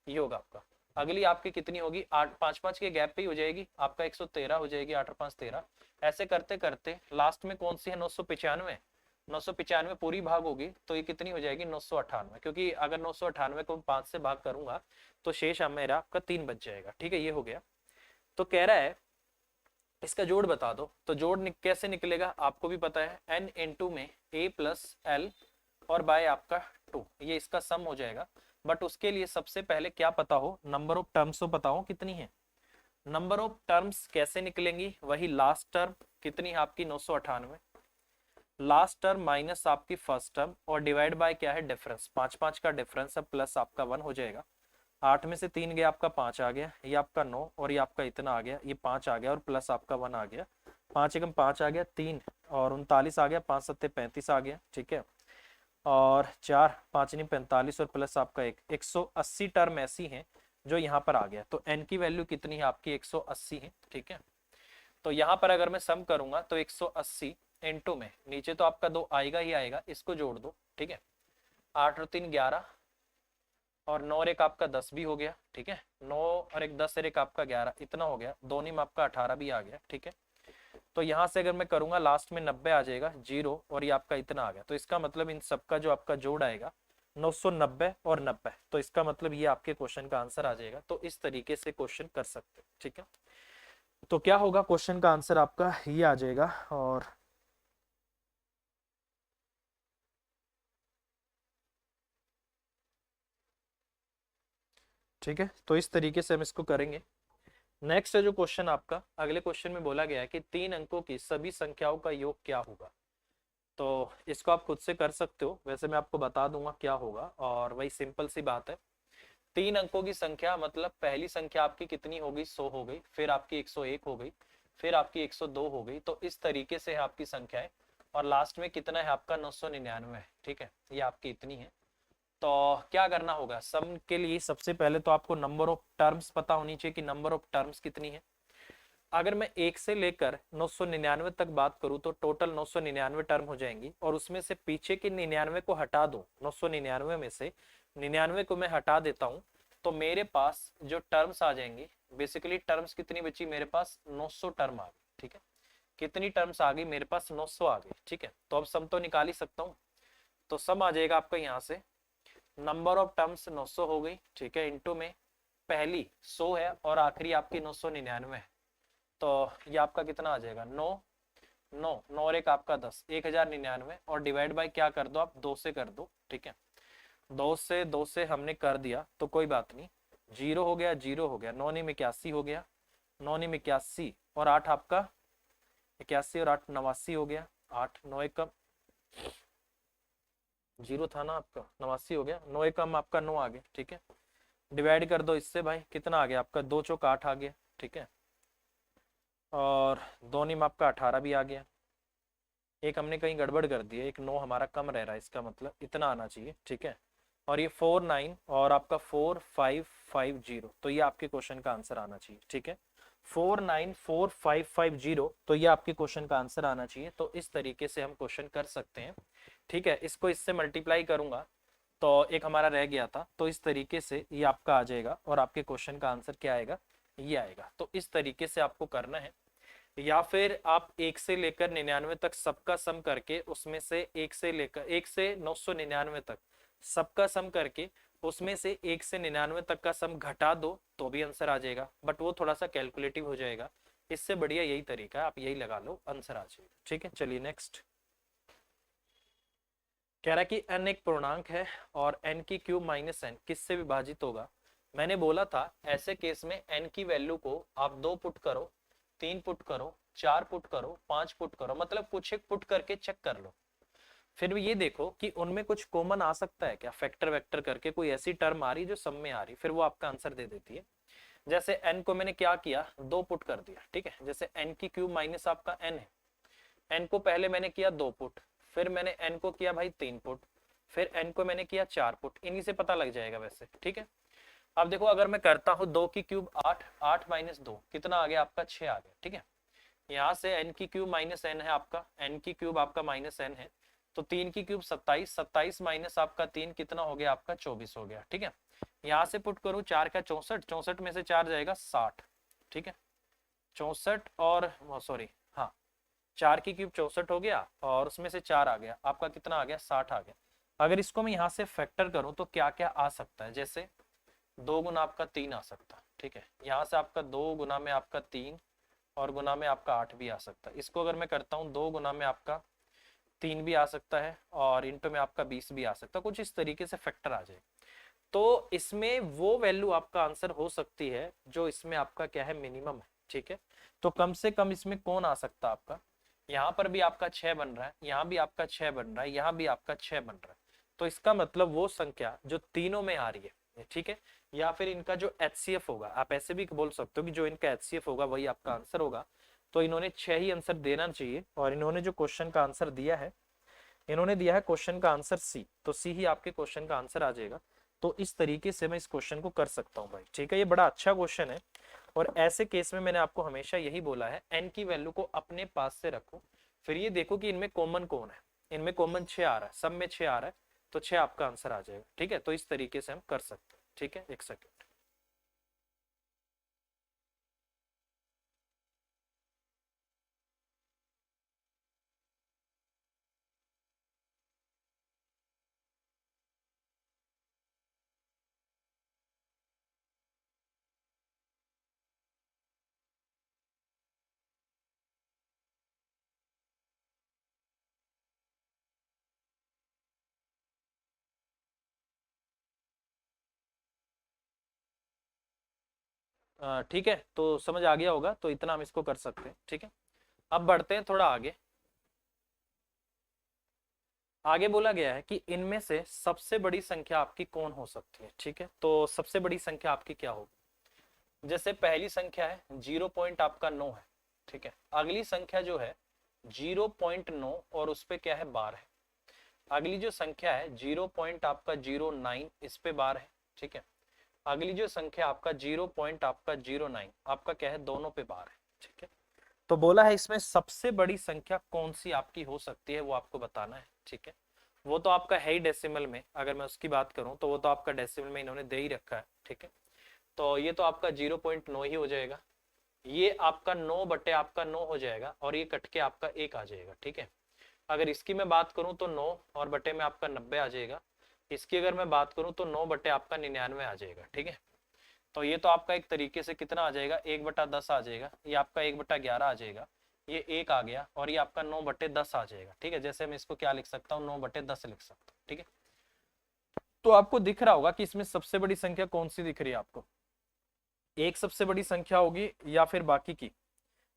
ये होगा आपका। अगली आपकी कितनी होगी, 8, 5 5 के गैप पे ही हो जाएगी आपका, 113 हो जाएगी, 8 और 5 13। ऐसे करते करते लास्ट में कौन सी है, 995। 995 पूरी भाग होगी तो ये कितनी हो जाएगी, 998। क्योंकि अगर 998 को 5 से भाग करूंगा तो शेष मेरा आपका 3 बच जाएगा, ठीक है। ये हो गया। तो कह रहा है इसका जोड़ बता दो। तो जोड़ कैसे निकलेगा आपको भी पता है, n इंटू में a प्लस एल और बाय आपका 2, ये इसका सम हो जाएगा। बट उसके लिए सबसे पहले क्या पता हो, नंबर ऑफ टर्म्स तो पता हो कितनी है। नंबर ऑफ टर्म्स कैसे निकलेंगी, वही लास्ट टर्म कितनी है आपकी 998, लास्ट टर्म माइनस आपकी फर्स्ट टर्म और डिवाइड बाय क्या है डिफरेंस, 5 5 का डिफरेंस है प्लस आपका 1 हो जाएगा। 8 में से 3 गया आपका 5 आ गया, ये आपका 9 और ये आपका इतना आ गया, ये 5 आ गया और प्लस आपका 1 आ गया। 5 एकम 5 आ गया, 3 और 39 आ गया, 5 सत्ते 35 आ गया, ठीक है। और 4 5 नहीं 45 और प्लस आपका 180 टर्म ऐसी हैं जो यहाँ पर आ गया। तो n की वैल्यू कितनी है आपकी, 180 है, ठीक है। तो यहाँ पर अगर मैं सम करूंगा तो 180 इंटू में नीचे तो आपका 2 आएगा ही आएगा, इसको जोड़ दो, ठीक है। 8 और 3 11 और 9 और 1 आपका 10 भी हो गया, ठीक है। 9 और 1 10 और 1 आपका 11, इतना हो गया। दोनों में आपका 18 भी आ गया, ठीक है। तो यहाँ से अगर मैं करूंगा लास्ट में 90 आ जाएगा, 0 और ये आपका इतना आ गया। तो इसका मतलब इन सबका जो आपका जोड़ आएगा 990 और 90। तो इसका मतलब ये आपके क्वेश्चन का आंसर आ जाएगा। तो इस तरीके से क्वेश्चन कर सकते हैं, ठीक है। तो क्या होगा, क्वेश्चन का आंसर आपका ये आ जाएगा। और ठीक है, तो इस तरीके से हम इसको करेंगे। नेक्स्ट है जो क्वेश्चन आपका, अगले क्वेश्चन में बोला गया है कि 3 अंकों की सभी संख्याओं का योग क्या होगा। तो इसको आप खुद से कर सकते हो, वैसे मैं आपको बता दूंगा क्या होगा। और वही सिंपल सी बात है, 3 अंकों की संख्या मतलब पहली संख्या आपकी कितनी होगी, 100 हो गई, फिर आपकी 101 हो गई, फिर आपकी 102 हो गई। तो इस तरीके से है आपकी संख्याएं। और लास्ट में कितना है आपका, 999 है, ठीक है। ये आपकी इतनी है। तो क्या करना होगा, सम के लिए सबसे पहले तो आपको नंबर ऑफ टर्म्स पता होनी चाहिए कि नंबर ऑफ टर्म्स कितनी है। अगर मैं 1 से लेकर 999 तक बात करूं तो टोटल 999 टर्म हो जाएंगी। और उसमें से पीछे के 99 को हटा दूं, 999 में से 99 को मैं हटा देता हूं, तो मेरे पास जो टर्म्स आ जाएंगी, बेसिकली टर्म्स कितनी बची मेरे पास, 900 टर्म आ गई, ठीक है। कितनी टर्म्स आ गई मेरे पास, 900 आ गई, ठीक है। तो अब सम तो निकाल ही सकता हूँ। तो सम आ जाएगा आपका यहाँ से, नंबर ऑफ टर्म्स 900 हो गई, ठीक है, इंटू में पहली 100 है और आखिरी आपकी 999 है। तो ये आपका कितना आ जाएगा, 9 9 9 और 1 आपका 10, 1099 और डिवाइड बाय क्या कर दो आप, 2 से कर दो, ठीक है। 2 से हमने कर दिया तो कोई बात नहीं, 0 हो गया, 0 हो गया, 9 में 81 हो गया, 9 में 81 और 8 आपका 81 और 8 89 हो गया। 8 9 1 कम, 0 था ना आपका, 89 हो गया, 9 1 कम आपका 9 आ गया, ठीक है। डिवाइड कर दो इससे भाई, कितना आ गया आपका, 2 चौक 8 आ गया, ठीक है। और दोनों में आपका 18 भी आ गया। एक हमने कहीं गड़बड़ कर दी है, एक 9 हमारा कम रह रहा है, इसका मतलब इतना आना चाहिए, ठीक है। और ये 4 9 और आपका 4 5 5 0, तो ये आपके क्वेश्चन का आंसर आना चाहिए, ठीक है। 4 9 4 5 5 0, तो ये आपके क्वेश्चन का आंसर आना चाहिए। तो इस तरीके से हम क्वेश्चन कर सकते हैं, ठीक है। इसको इससे मल्टीप्लाई करूंगा तो एक हमारा रह गया था, तो इस तरीके से ये आपका आ जाएगा और आपके क्वेश्चन का आंसर क्या आएगा, ये आएगा। तो इस तरीके से आपको करना है। या फिर आप 1 से लेकर 99 तक सबका सम करके उसमें से 1 से लेकर 1 से 999 तक सबका सम करके उसमें से 1 से 99 तक का सम घटा दो तो भी आंसर आ जाएगा। बट वो थोड़ा सा कैलकुलेटिव हो जाएगा, इससे बढ़िया यही तरीका है, आप यही लगा लो, आंसर आ जाएगा, ठीक है। चलिए नेक्स्ट। कह रहा है कि n एक पूर्णांक है और n की क्यूब माइनस n किससे विभाजित होगा। मैंने बोला था ऐसे केस में n की वैल्यू को आप 2 पुट करो, 3 पुट करो, 4 पुट करो, 5 पुट करो, मतलब कुछ एक पुट करके चेक कर लो। फिर भी ये देखो कि उनमें कुछ कॉमन आ सकता है क्या, फैक्टर वेक्टर करके कोई ऐसी टर्म आ रही जो सब में आ रही, फिर वो आपका आंसर दे देती है। जैसे n को मैंने क्या किया, 2 पुट कर दिया, ठीक है। जैसे n की क्यूब माइनस आपका n है, n को पहले मैंने किया 2 पुट, फिर मैंने n को किया भाई 3 पुट, फिर n को मैंने किया 4 पुट, इन्हीं से पता लग जाएगा वैसे, ठीक है। अब देखो अगर मैं करता हूँ 2 की क्यूब 8, 8 माइनस 2 कितना आ गया आपका 6 आ गया, ठीक है। यहाँ से n की क्यूब माइनस n है आपका, n की क्यूब आपका माइनस n है, तो 3 की क्यूब 27, 27 माइनस आपका 3 कितना हो गया आपका 24 हो गया, ठीक है। यहाँ से पुट करूँ 4 का 64, 64 में से 4 जाएगा 60, ठीक है। 64 और सॉरी हाँ, 4 की क्यूब 64 हो गया और उसमें से 4 आ गया आपका कितना आ गया 60 आ गया। अगर इसको मैं यहाँ से फैक्टर करूँ तो क्या क्या आ सकता है, जैसे 2 गुना आपका 3 आ सकता है, ठीक है। यहाँ से आपका 2 गुना में आपका 3 और गुना में आपका 8 भी आ सकता है। इसको अगर मैं करता हूँ 2 गुना में आपका 3 भी आ सकता है और इंटू में आपका 20 भी आ सकता है, कुछ इस तरीके से फैक्टर आ जाए। तो इसमें वो वैल्यू आपका आंसर हो सकती है जो इसमें आपका क्या है मिनिमम है, ठीक है। तो कम से कम इसमें कौन आ सकता है आपका, यहाँ पर भी आपका 6 बन रहा है, यहाँ भी आपका 6 बन रहा है, यहाँ भी आपका 6 बन रहा है। तो इसका मतलब वो संख्या जो तीनों में आ रही है, ठीक है। या फिर इनका जो HCF होगा, आप ऐसे भी बोल सकते हो कि जो इनका HCF होगा वही आपका आंसर होगा। तो इन्होंने 6 ही आंसर देना चाहिए और इन्होंने जो क्वेश्चन का आंसर दिया है, इन्होंने दिया है क्वेश्चन का आंसर सी, तो सी ही आपके क्वेश्चन का आंसर आ जाएगा। तो इस तरीके से मैं इस क्वेश्चन को कर सकता हूँ भाई, ठीक है। ये बड़ा अच्छा क्वेश्चन है और ऐसे केस में मैंने आपको हमेशा यही बोला है n की वैल्यू को अपने पास से रखो, फिर ये देखो कि इनमें कॉमन कौन है। इनमें कॉमन 6 आ रहा है, सब में 6 आ रहा है, तो 6 आपका आंसर आ जाएगा, ठीक है। तो इस तरीके से हम कर सकते हैं, ठीक है। एक सेकेंड। ठीक है, तो समझ आ गया होगा, तो इतना हम इसको कर सकते हैं, ठीक है। अब बढ़ते हैं थोड़ा आगे। आगे बोला गया है कि इनमें से सबसे बड़ी संख्या आपकी कौन हो सकती है, ठीक है। तो सबसे बड़ी संख्या आपकी क्या होगी, जैसे पहली संख्या है 0 आपका 9 है, ठीक है। अगली संख्या जो है 0.9 और उस पे क्या है बार है। अगली जो संख्या है 0 आपका 09 इस पे बार है, ठीक है। अगली जो संख्या आपका 0 आपका 09 आपका क्या है दोनों पे बार है, ठीक है। तो बोला है इसमें सबसे बड़ी संख्या कौन सी आपकी हो सकती है वो आपको बताना है, ठीक है। वो तो आपका है ही डेसिमल में, अगर मैं उसकी बात करूं तो वो तो आपका डेसिमल में इन्होंने दे ही रखा है, ठीक है। तो ये तो आपका 0.9 ही हो जाएगा, ये आपका 9 बटे आपका 9 हो जाएगा और ये कट के आपका 1 आ जाएगा, ठीक है। अगर इसकी मैं बात करूं तो 9 और बटे में आपका 90 आ जाएगा। इसकी अगर मैं बात करूं तो 9 बटे आपका 99 आ जाएगा, ठीक है। तो ये तो आपका एक तरीके से कितना आ जाएगा 1/10 आ जाएगा, ये आपका 1/11 आ जाएगा, ये 1 आ गया और ये आपका 9/10 आ जाएगा, ठीक है। जैसे मैं इसको क्या लिख सकता हूँ 9/10 लिख सकता हूँ, ठीक है। तो आपको दिख रहा होगा कि इसमें सबसे बड़ी संख्या कौन सी दिख रही है आपको, एक सबसे बड़ी संख्या होगी या फिर बाकी की।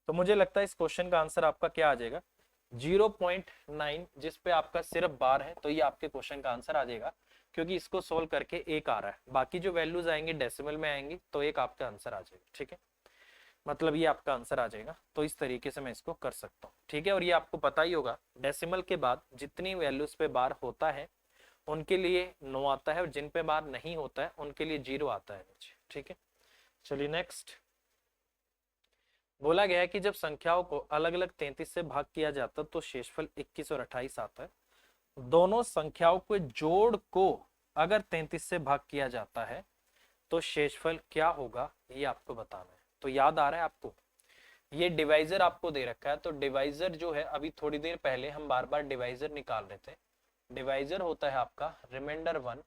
तो मुझे लगता है इस क्वेश्चन का आंसर आपका क्या आ जाएगा 0.9, जिस पे आपका सिर्फ बार है, तो ये आपके क्वेश्चन का आंसर आ जाएगा, क्योंकि इसको सोल्व करके 1 आ रहा है, बाकी जो वैल्यूज आएंगी डेसिमल में आएंगी, तो 1 आपका आंसर आ जाएगा, ठीक है। मतलब ये आपका आंसर आ जाएगा। तो इस तरीके से मैं इसको कर सकता हूँ, ठीक है। और ये आपको पता ही होगा डेसिमल के बाद जितनी वैल्यूज पे बार होता है उनके लिए 9 आता है और जिन पे बार नहीं होता है उनके लिए 0 आता है नीचे, ठीक है। चलिए नेक्स्ट। बोला गया है कि जब संख्याओं को अलग अलग 33 से भाग किया जाता है तो शेषफल 21 और 28 आता है। दोनों संख्याओं के जोड़ को अगर 33 से भाग किया जाता है तो शेषफल क्या होगा ये आपको बताना है। तो याद आ रहा है आपको, ये डिवाइजर आपको दे रखा है, तो डिवाइजर जो है अभी थोड़ी देर पहले हम बार बार डिवाइजर निकाल रहे थे। डिवाइजर होता है आपका रिमाइंडर 1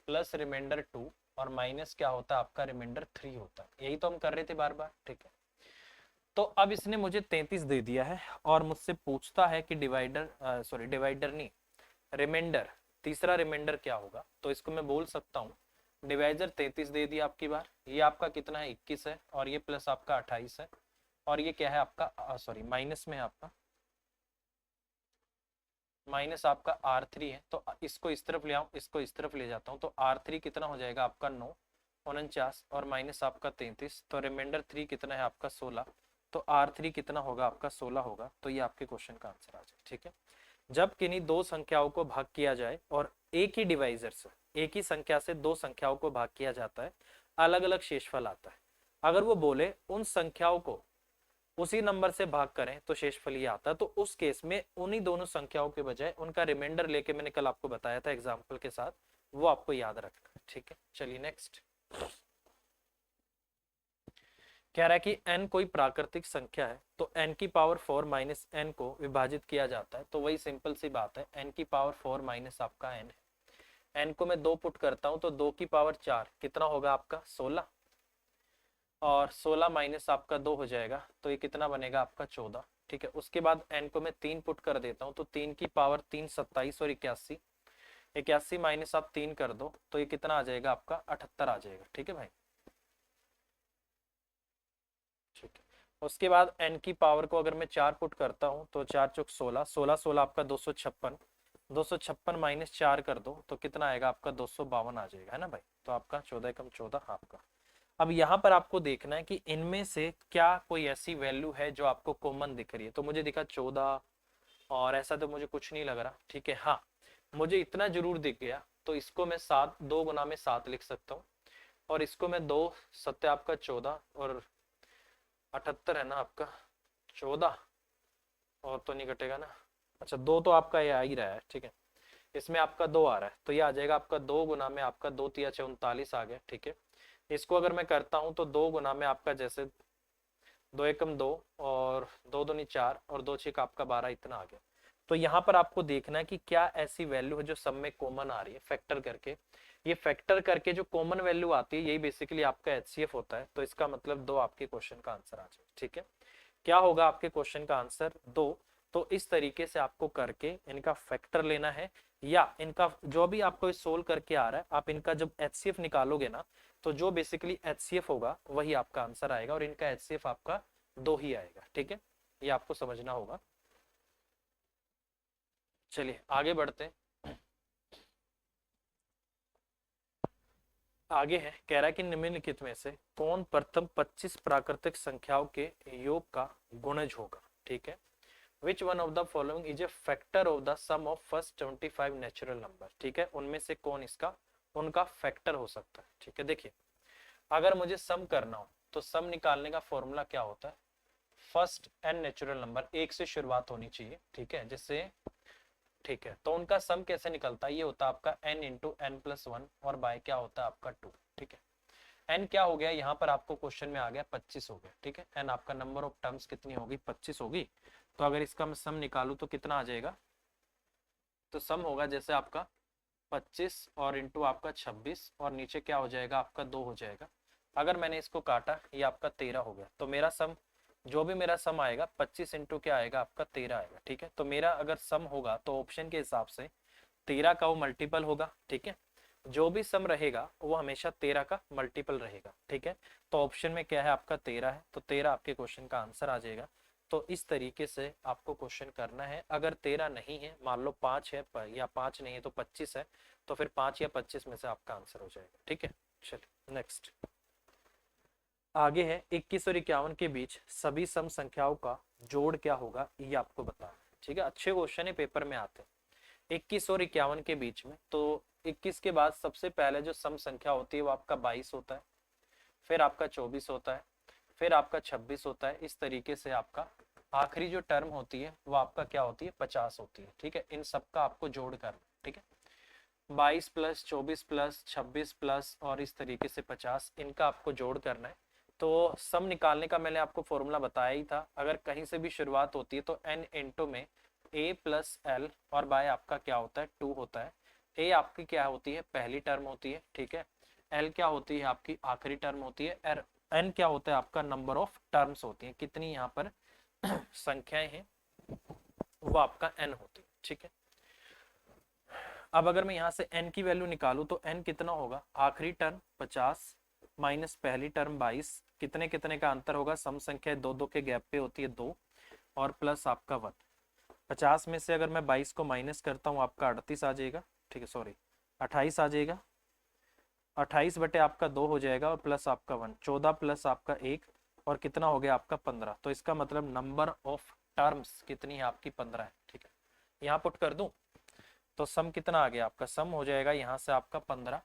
प्लस रिमाइंडर 2 और माइनस क्या होता है आपका रिमाइंडर 3 होता है, यही तो हम कर रहे थे बार बार, ठीक है। तो अब इसने मुझे 33 दे दिया है और मुझसे पूछता है कि डिवाइडर सॉरी डिवाइडर नहीं, रिमाइंडर, तीसरा रिमाइंडर क्या होगा। तो इसको मैं बोल सकता हूँ डिवाइजर 33 दे दिया आपकी बार, ये आपका कितना है 21 है और ये प्लस आपका 28 है और ये क्या है आपका सॉरी माइनस में है आपका, माइनस आपका R3 है, तो इसको इस तरफ ले आऊं, इसको इस तरफ ले जाता हूं, तो R3 कितना हो जाएगा आपका 9 49 और माइनस आपका 33, तो रिमाइंडर 3 कितना है आपका 16, तो R3 कितना होगा आपका 16 होगा। तो ये आपके क्वेश्चन का आंसर आ जाए। ठीक है, जब किन्हीं दो संख्याओं को भाग किया जाए और एक ही डिवाइजर से, एक ही संख्या से दो संख्याओं को भाग किया जाता है, अलग अलग शेषफल आता है। अगर वो बोले उन संख्याओं को उसी नंबर से भाग करें तो शेषफल ये आता है, तो उस केस में उन्हीं दोनों संख्याओं के बजाय उनका रिमाइंडर लेके, मैंने कल आपको बताया था एग्जाम्पल के साथ, वो आपको याद रखना है। ठीक है, चलिए नेक्स्ट। कह रहा है कि n कोई प्राकृतिक संख्या है, तो n की पावर 4 माइनस n को विभाजित किया जाता है। तो वही सिंपल सी बात है, n की पावर 4 माइनस आपका n है, n को मैं 2 पुट करता हूं तो 2 की पावर 4 कितना होगा आपका 16, और 16 माइनस आपका 2 हो जाएगा, तो ये कितना बनेगा आपका 14। ठीक है, उसके बाद n को मैं 3 पुट कर देता हूं, तो 3 की पावर 3 27 और 81, 81 माइनस आप 3 कर दो तो ये कितना आ जाएगा आपका 78 आ जाएगा। ठीक है भाई, ठीक है। उसके बाद n की पावर को अगर मैं 4 पुट करता हूं तो 4 चौक 16, 16 16 आपका 256, 256 माइनस 4 कर दो तो कितना आएगा आपका 252 आ जाएगा, है ना भाई। तो आपका 14 कम 14 आपका। अब यहाँ पर आपको देखना है कि इनमें से क्या कोई ऐसी वैल्यू है जो आपको कॉमन दिख रही है। तो मुझे दिखा 14 और ऐसा तो मुझे कुछ नहीं लग रहा। ठीक है, हाँ मुझे इतना जरूर दिख गया, तो इसको मैं 7 2 गुना में 7 लिख सकता हूँ, और इसको मैं 2 सत्य आपका 14 और 78 है ना आपका 14, और तो नहीं घटेगा ना। अच्छा 2 तो आपका ये आ ही रहा है। ठीक है, इसमें आपका 2 आ रहा है, तो ये आ जाएगा आपका 2 गुना में आपका 2 तिया 39 आ गया। ठीक है, इसको अगर मैं करता हूं तो 2 गुना में आपका जैसे 2 एकम 2 और 2 दूनी 4 और 2 छेक आपका 12, इतना आ गया। तो यहाँ पर आपको देखना है कि क्या ऐसी वैल्यू है जो सब में कॉमन आ रही है, फैक्टर करके। ये फैक्टर करके जो कॉमन वैल्यू आती है यही बेसिकली आपका एचसीएफ होता है। तो इसका मतलब 2 आपके क्वेश्चन का आंसर आ जाए। ठीक है, क्या होगा आपके क्वेश्चन का आंसर 2। तो इस तरीके से आपको करके इनका फैक्टर लेना है, या इनका जो भी आपको सोल्व करके आ रहा है, आप इनका जब एचसीएफ निकालोगे ना, तो जो बेसिकली एचसीएफ होगा वही आपका आंसर आएगा, और इनका एचसीएफ आपका 2 ही आएगा। ठीक है, ये आपको समझना होगा। चलिए आगे बढ़ते हैं। आगे है, कह रहा है कि निम्नलिखित में से कौन प्रथम 25 प्राकृतिक संख्याओं के योग का गुणज होगा। ठीक है, Which one of the following is a factor of the sum of first 25 natural number। ठीक है, उनमें से कौन इसका उनका फैक्टर हो सकता है। ठीक है, देखिए अगर मुझे सम करना हो तो सम निकालने का फॉर्मूला क्या होता है, फर्स्ट एन नेचुरल नंबर, एक से शुरुआत होनी चाहिए। ठीक है, जिससे ठीक है, तो उनका सम कैसे निकलता है, ये होता है आपका n इंटू एन प्लस 1 और बाय क्या होता है आपका 2। ठीक है, n क्या हो गया यहाँ पर आपको क्वेश्चन में आ गया 25 हो गया। ठीक है, n आपका नंबर ऑफ टर्म्स कितनी होगी 25 होगी। तो अगर इसका मैं सम निकालू तो कितना आ जाएगा, तो सम होगा जैसे आपका 25 और इंटू आपका 26 और नीचे क्या हो जाएगा आपका 2 हो जाएगा। अगर मैंने इसको काटा ये आपका 13 हो गया, तो मेरा सम जो भी मेरा सम आएगा 25 इंटू क्या आएगा आपका 13 आएगा। ठीक है, तो मेरा अगर सम होगा तो ऑप्शन के हिसाब से 13 का वो मल्टीपल होगा। ठीक है, जो भी सम रहेगा वो हमेशा 13 का मल्टीपल रहेगा। ठीक है, तो ऑप्शन में क्या है आपका 13 है, तो 13 आपके क्वेश्चन का आंसर आ जाएगा। तो इस तरीके से आपको क्वेश्चन करना है। अगर 13 नहीं है, मान लो 5 है या 5 नहीं है तो 25 है, तो फिर 5 या 25 में से आपका आंसर हो जाएगा। ठीक है, चलिए नेक्स्ट। आगे है 21 और 51 के बीच सभी सम संख्याओं का जोड़ क्या होगा, ये आपको बताना है। ठीक है, अच्छे क्वेश्चन है, पेपर में आते हैं। 21 और 51 के बीच में, तो 21 के बाद सबसे पहले जो सम संख्या होती है वो आपका 22 होता है, फिर आपका 24 होता है, फिर आपका 26 होता है। इस तरीके से आपका आखिरी जो टर्म होती है वो आपका क्या होती है 50 होती है। ठीक है, इन सबका आपको जोड़ करना। ठीक है, 22 प्लस 24 प्लस 26 प्लस और इस तरीके से 50, इनका आपको जोड़ करना है। तो सम निकालने का मैंने आपको फॉर्मूला बताया ही था। अगर कहीं से भी शुरुआत होती है तो n इंटू में a प्लस एल और बाय आपका क्या होता है 2 होता है। a आपकी क्या होती है पहली टर्म होती है। ठीक है, l क्या होती है आपकी आखिरी टर्म होती है, n क्या होता है आपका नंबर ऑफ टर्म्स होती है, कितनी यहाँ पर संख्याएं हैं वो आपका n होती है। ठीक है, अब अगर मैं यहाँ से n की वैल्यू निकालूं तो n कितना होगा, आखिरी टर्म 50 माइनस पहली टर्म 22, कितने कितने का अंतर होगा, सम संख्या 2 2 के गैप पे होती है 2 और प्लस आपका 1। 50 में से अगर मैं 22 को माइनस करता हूँ आपका 38 आ जाएगा, ठीक है, सॉरी 28 आ जाएगा। 28 बटे आपका 2 हो जाएगा और प्लस आपका 1, 14 प्लस आपका 1 और कितना हो गया आपका 15। तो इसका मतलब नंबर ऑफ टर्म्स कितनी है आपकी 15 है, ठीक है। यहाँ पुट कर दूं तो सम कितना आ गया आपका, सम हो जाएगा यहाँ से आपका 15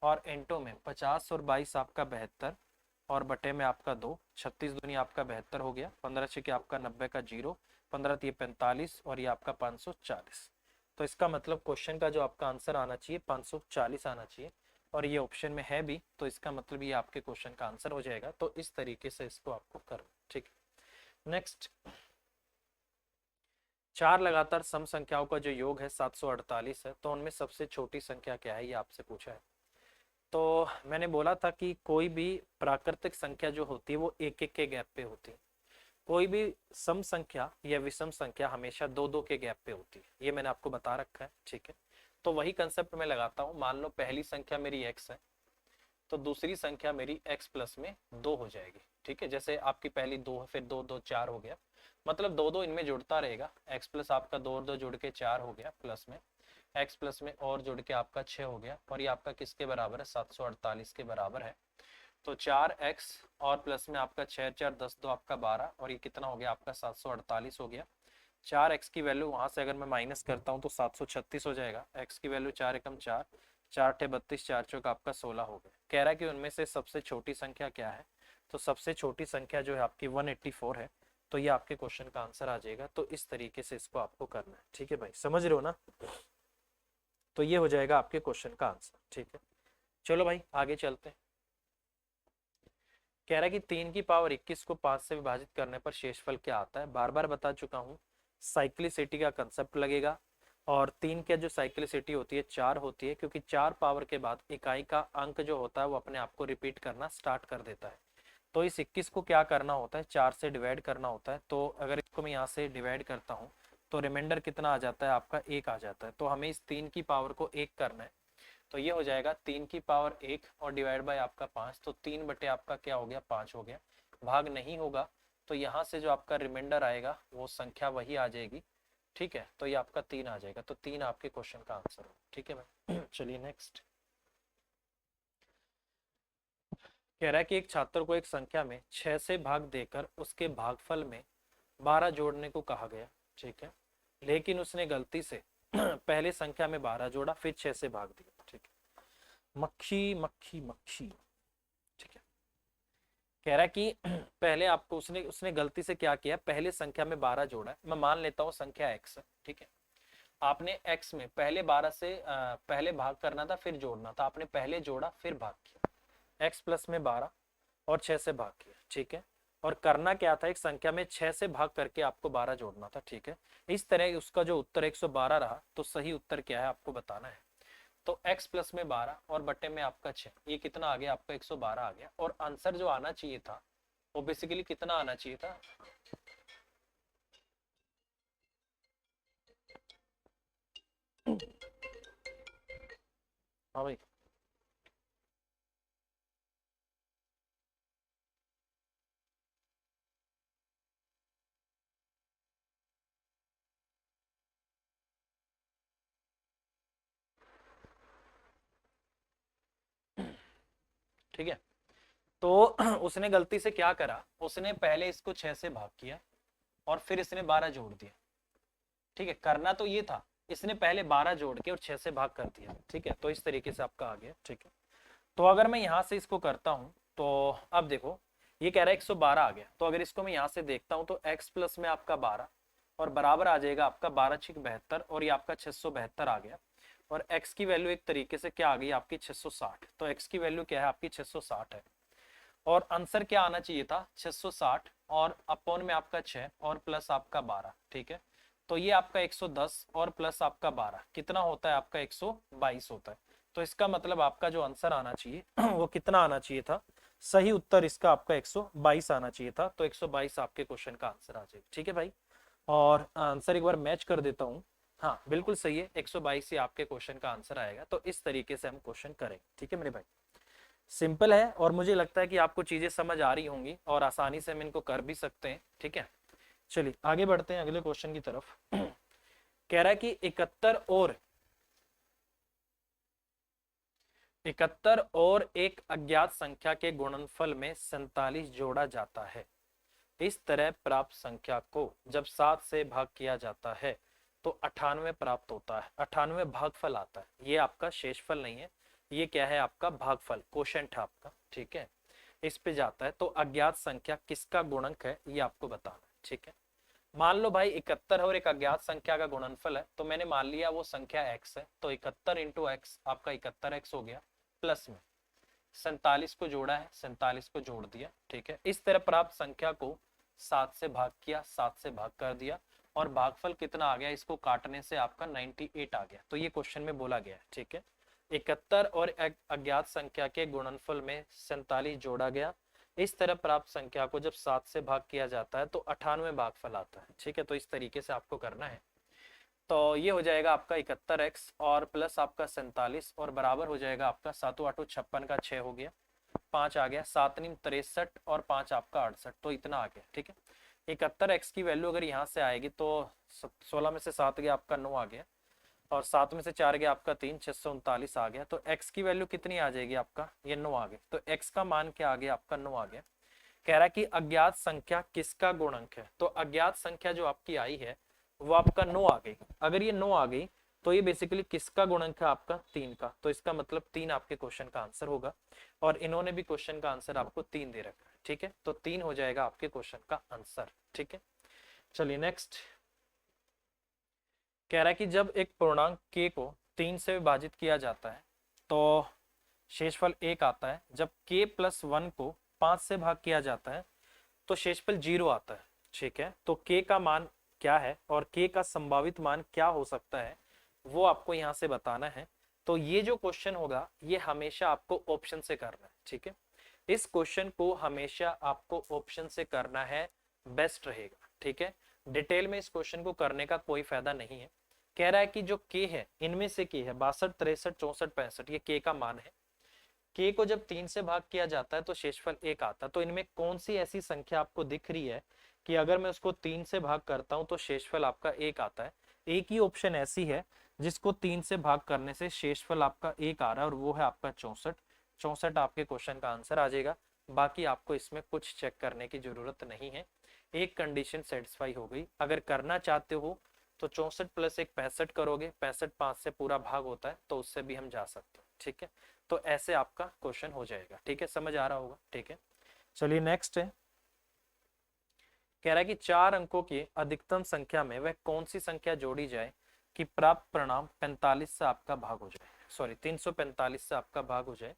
और इंटू में 50 और 22 आपका 72 और बटे में आपका 2, 36 दूनी आपका 72 हो गया, 15 छः आपका 90 का 0, 15 3 45 और ये आपका 540। तो इसका मतलब क्वेश्चन का जो आपका आंसर आना चाहिए 540 आना चाहिए और ये ऑप्शन में है भी, तो इसका मतलब ये आपके क्वेश्चन का आंसर हो जाएगा। तो इस तरीके से इसको आपको करना, ठीक है। नेक्स्ट, 4 लगातार सम संख्याओं का जो योग है 748 है, तो उनमें सबसे छोटी संख्या क्या है, ये आपसे पूछा है। तो मैंने बोला था कि कोई भी प्राकृतिक संख्या जो होती है वो एक एक के गैप पे होती है, कोई भी सम संख्या या विषम संख्या हमेशा दो दो के गैप पे होती है, ये मैंने आपको बता रखा है, ठीक है। तो वही कंसेप्ट मैं लगाता हूँ। मान लो पहली संख्या मेरी x है तो दूसरी संख्या मेरी x प्लस में 2 हो जाएगी, ठीक है। जैसे आपकी पहली 2 है, फिर 2 2 4 हो गया, मतलब 2 2 इनमें जुड़ता रहेगा। x प्लस आपका 2 और 2 जुड़ के 4 हो गया, प्लस में x प्लस में और जुड़ के आपका 6 हो गया और ये आपका किसके बराबर है, 748 के बराबर है। तो 4x और प्लस में आपका 6 4 10 2 आपका 12 और ये कितना हो गया आपका 748 हो गया। 4x की वैल्यू वहां से अगर मैं माइनस करता हूँ तो 736 हो जाएगा। x की वैल्यू 4 एकम 4, 4 ठे 32, 4 चौक आपका 16 हो गया। कह रहा है कि उनमें से सबसे छोटी संख्या क्या है, तो सबसे छोटी संख्या जो है आपकी 184 है। तो ये आपके क्वेश्चन का आंसर आ जाएगा। तो इस तरीके से इसको आपको करना है, ठीक है भाई, समझ रहे हो ना। तो ये हो जाएगा आपके क्वेश्चन का आंसर, ठीक है। चलो भाई आगे चलते हैं। कह रहा है कि 3 की पावर 21 को 5 से विभाजित करने पर शेषफल क्या आता है। बार बार बता चुका हूँ, साइक्लिसिटी का कंसेप्ट लगेगा और 3 की जो साइक्लिसिटी होती है 4 होती है, क्योंकि 4 पावर के बाद इकाई का अंक जो होता है वो अपने आप को रिपीट करना स्टार्ट कर देता है। तो इस 21 को क्या करना होता है, 4 से डिवाइड करना होता है। तो अगर इसको मैं यहाँ से डिवाइड करता हूँ तो रिमाइंडर कितना आ जाता है आपका 1 आ जाता है। तो हमें इस 3 की पावर को 1 करना है, तो ये हो जाएगा 3 की पावर 1 और डिवाइड बाय आपका 5, तो 3 बटे आपका क्या हो गया 5 हो गया। भाग नहीं होगा तो यहाँ से जो आपका रिमाइंडर आएगा वो संख्या वही आ जाएगी, ठीक है। तो ये आपका 3 आ जाएगा। तो 3 आपके क्वेश्चन का आंसर हो, ठीक है भाई। चलिए नेक्स्ट। कह रहा है कि एक छात्र को एक संख्या में 6 से भाग देकर उसके भागफल में 12 जोड़ने को कहा गया, ठीक है, लेकिन उसने गलती से पहले संख्या में 12 जोड़ा फिर 6 से भाग दिया, ठीक है। मक्खी मक्खी मक्खी, ठीक है। कह रहा है कि पहले आपको उसने उसने गलती से क्या किया, पहले संख्या में 12 जोड़ा है। मैं मान लेता हूँ संख्या x है, ठीक है। आपने x में पहले 12 से पहले भाग करना था फिर जोड़ना था, आपने पहले जोड़ा फिर भाग किया, x प्लस में 12 और 6 से भाग किया, ठीक है। और करना क्या था, एक संख्या में 6 से भाग करके आपको 12 जोड़ना था, ठीक है। इस तरह उसका जो उत्तर 112 रहा, तो सही उत्तर क्या है आपको बताना है। तो x प्लस में 12 और बटे में आपका 6, ये कितना आ गया आपका 112 आ गया। और आंसर जो आना चाहिए था वो बेसिकली कितना आना चाहिए था, हाँ भाई, ठीक है। तो उसने गलती से क्या करा, उसने पहले इसको 6 से भाग किया और फिर इसने 12 जोड़ दिया, ठीक है। करना तो ये था, इसने पहले 12 जोड़ के और 6 से भाग कर दिया, ठीक है। तो इस तरीके से आपका आ गया, ठीक है। तो अगर मैं यहाँ से इसको करता हूँ तो अब देखो ये कह रहा है 112 आ गया। तो अगर इसको मैं यहाँ से देखता हूँ तो x प्लस में आपका 12 और बराबर आ जाएगा आपका 12 छिक 72 और ये आपका 672 आ गया। और x की वैल्यू एक तरीके से क्या आ गई आपकी 660। तो x की वैल्यू क्या है आपकी 660 है और आंसर क्या आना चाहिए था 660 और अपॉन में आपका 6 और प्लस आपका 12, ठीक है। तो ये आपका 110 और प्लस आपका 12 कितना होता है आपका 122 होता है। तो इसका मतलब आपका जो आंसर आना चाहिए वो कितना आना चाहिए था, सही उत्तर इसका आपका 122 आना चाहिए था। तो 122 आपके क्वेश्चन का आंसर आ जाएगा, ठीक है भाई। और आंसर एक बार मैच कर देता हूँ, हाँ बिल्कुल सही है, 122 ही आपके क्वेश्चन का आंसर आएगा। तो इस तरीके से हम क्वेश्चन करेंगे, ठीक है मेरे भाई। सिंपल है और मुझे लगता है कि आपको चीजें समझ आ रही होंगी और आसानी से हम इनको कर भी सकते हैं, ठीक है। चलिए आगे बढ़ते हैं अगले क्वेश्चन की तरफ। कह रहा है कि 71 और एक अज्ञात संख्या के गुणनफल में 47 जोड़ा जाता है। इस तरह प्राप्त संख्या को जब 7 से भाग किया जाता है तो 98 प्राप्त होता है। 98 भागफल आता है। ये आपका शेषफल नहीं है, ये क्या है आपका भागफल, कोशेंट है आपका, ठीक है। इस पे जाता है तो अज्ञात संख्या किसका गुणक है ये आपको बताना है, ठीक है। मान लो भाई 71 और एक अज्ञात संख्या का गुणनफल है, तो मैंने मान लिया वो संख्या x है, तो 71 इंटू एक्स आपका 71x हो गया, प्लस में 47 को जोड़ा है, 47 को जोड़ दिया, ठीक है। इस तरह प्राप्त संख्या को 7 से भाग किया, 7 से भाग कर दिया, और भागफल कितना आ गया, इसको काटने से आपका 98 आ गया। तो ये क्वेश्चन में बोला गया है, ठीक है। 71 और अज्ञात संख्या के गुणनफल में 47 जोड़ा गया। इस तरह प्राप्त संख्या को जब 7 से भाग किया जाता है तो 98 भागफल आता है, ठीक है। तो इस तरीके से आपको करना है। तो ये हो जाएगा आपका 71x और प्लस आपका 47 और बराबर हो जाएगा आपका 7 8 56 का 6 हो गया, 5 आ गया, 7 9 63 और 5 आपका 68, तो इतना आ गया, ठीक है। 71x की वैल्यू अगर यहाँ से आएगी तो 16 में से 7 गया आपका 9 आ गया, और 7 में से 4 गया आपका 3, 639 आ गया। तो x की वैल्यू कितनी आ जाएगी आपका, ये 9 आ गया। तो x का मान क्या आ गया आपका, 9 आ गया। कह रहा है कि अज्ञात संख्या किसका गुणक है, तो अज्ञात संख्या जो आपकी आई है वो आपका 9 आ गई। अगर ये 9 आ गई तो ये बेसिकली किसका गुणक है आपका, 3 का। तो इसका मतलब 3 आपके क्वेश्चन का आंसर होगा, और इन्होंने भी क्वेश्चन का आंसर आपको 3 दे रखा है, ठीक है। तो 3 हो जाएगा आपके क्वेश्चन का आंसर, ठीक है। चलिए नेक्स्ट। कह रहा है कि जब एक पूर्णांक k को 3 से विभाजित किया जाता है तो शेषफल 1 आता है। जब k प्लस 1 को 5 से भाग किया जाता है तो शेषफल 0 आता है, ठीक है। तो k का मान क्या है और k का संभावित मान क्या हो सकता है वो आपको यहाँ से बताना है। तो ये जो क्वेश्चन होगा ये हमेशा आपको ऑप्शन से करना है, ठीक है। इस क्वेश्चन को हमेशा आपको ऑप्शन से करना है, बेस्ट रहेगा, ठीक है। डिटेल में इस क्वेश्चन को करने का कोई फायदा नहीं है। कह रहा है कि जो k है, इनमें से k है 62 63 64 65, ये k का मान है। k को जब 3 से भाग किया जाता है तो शेषफल 1 आता है। तो इनमें कौन सी ऐसी संख्या आपको दिख रही है कि अगर मैं उसको 3 से भाग करता हूं तो शेषफल आपका 1 आता है। एक ही ऑप्शन ऐसी है जिसको 3 से भाग करने से शेषफल आपका 1 आ रहा है, और वो है आपका 64। 64 आपके क्वेश्चन का आंसर आ जाएगा। बाकी आपको इसमें कुछ चेक करने की जरूरत नहीं है। एक कंडीशन सेटिस्फाई हो गई। अगर करना चाहते हो तो 64 प्लस 1 65 करोगे, 65 5 से पूरा भाग होता है, तो उससे भी हम जा सकते हैं, ठीक है। तो ऐसे आपका क्वेश्चन हो जाएगा, ठीक है। समझ आ रहा होगा, ठीक है। चलिए नेक्स्ट है। कह रहा है कि 4 अंकों की अधिकतम संख्या में वह कौन सी संख्या जोड़ी जाए कि प्राप्त परिणाम 45 से आपका भाग हो जाए, सॉरी 345 से आपका भाग हो जाए।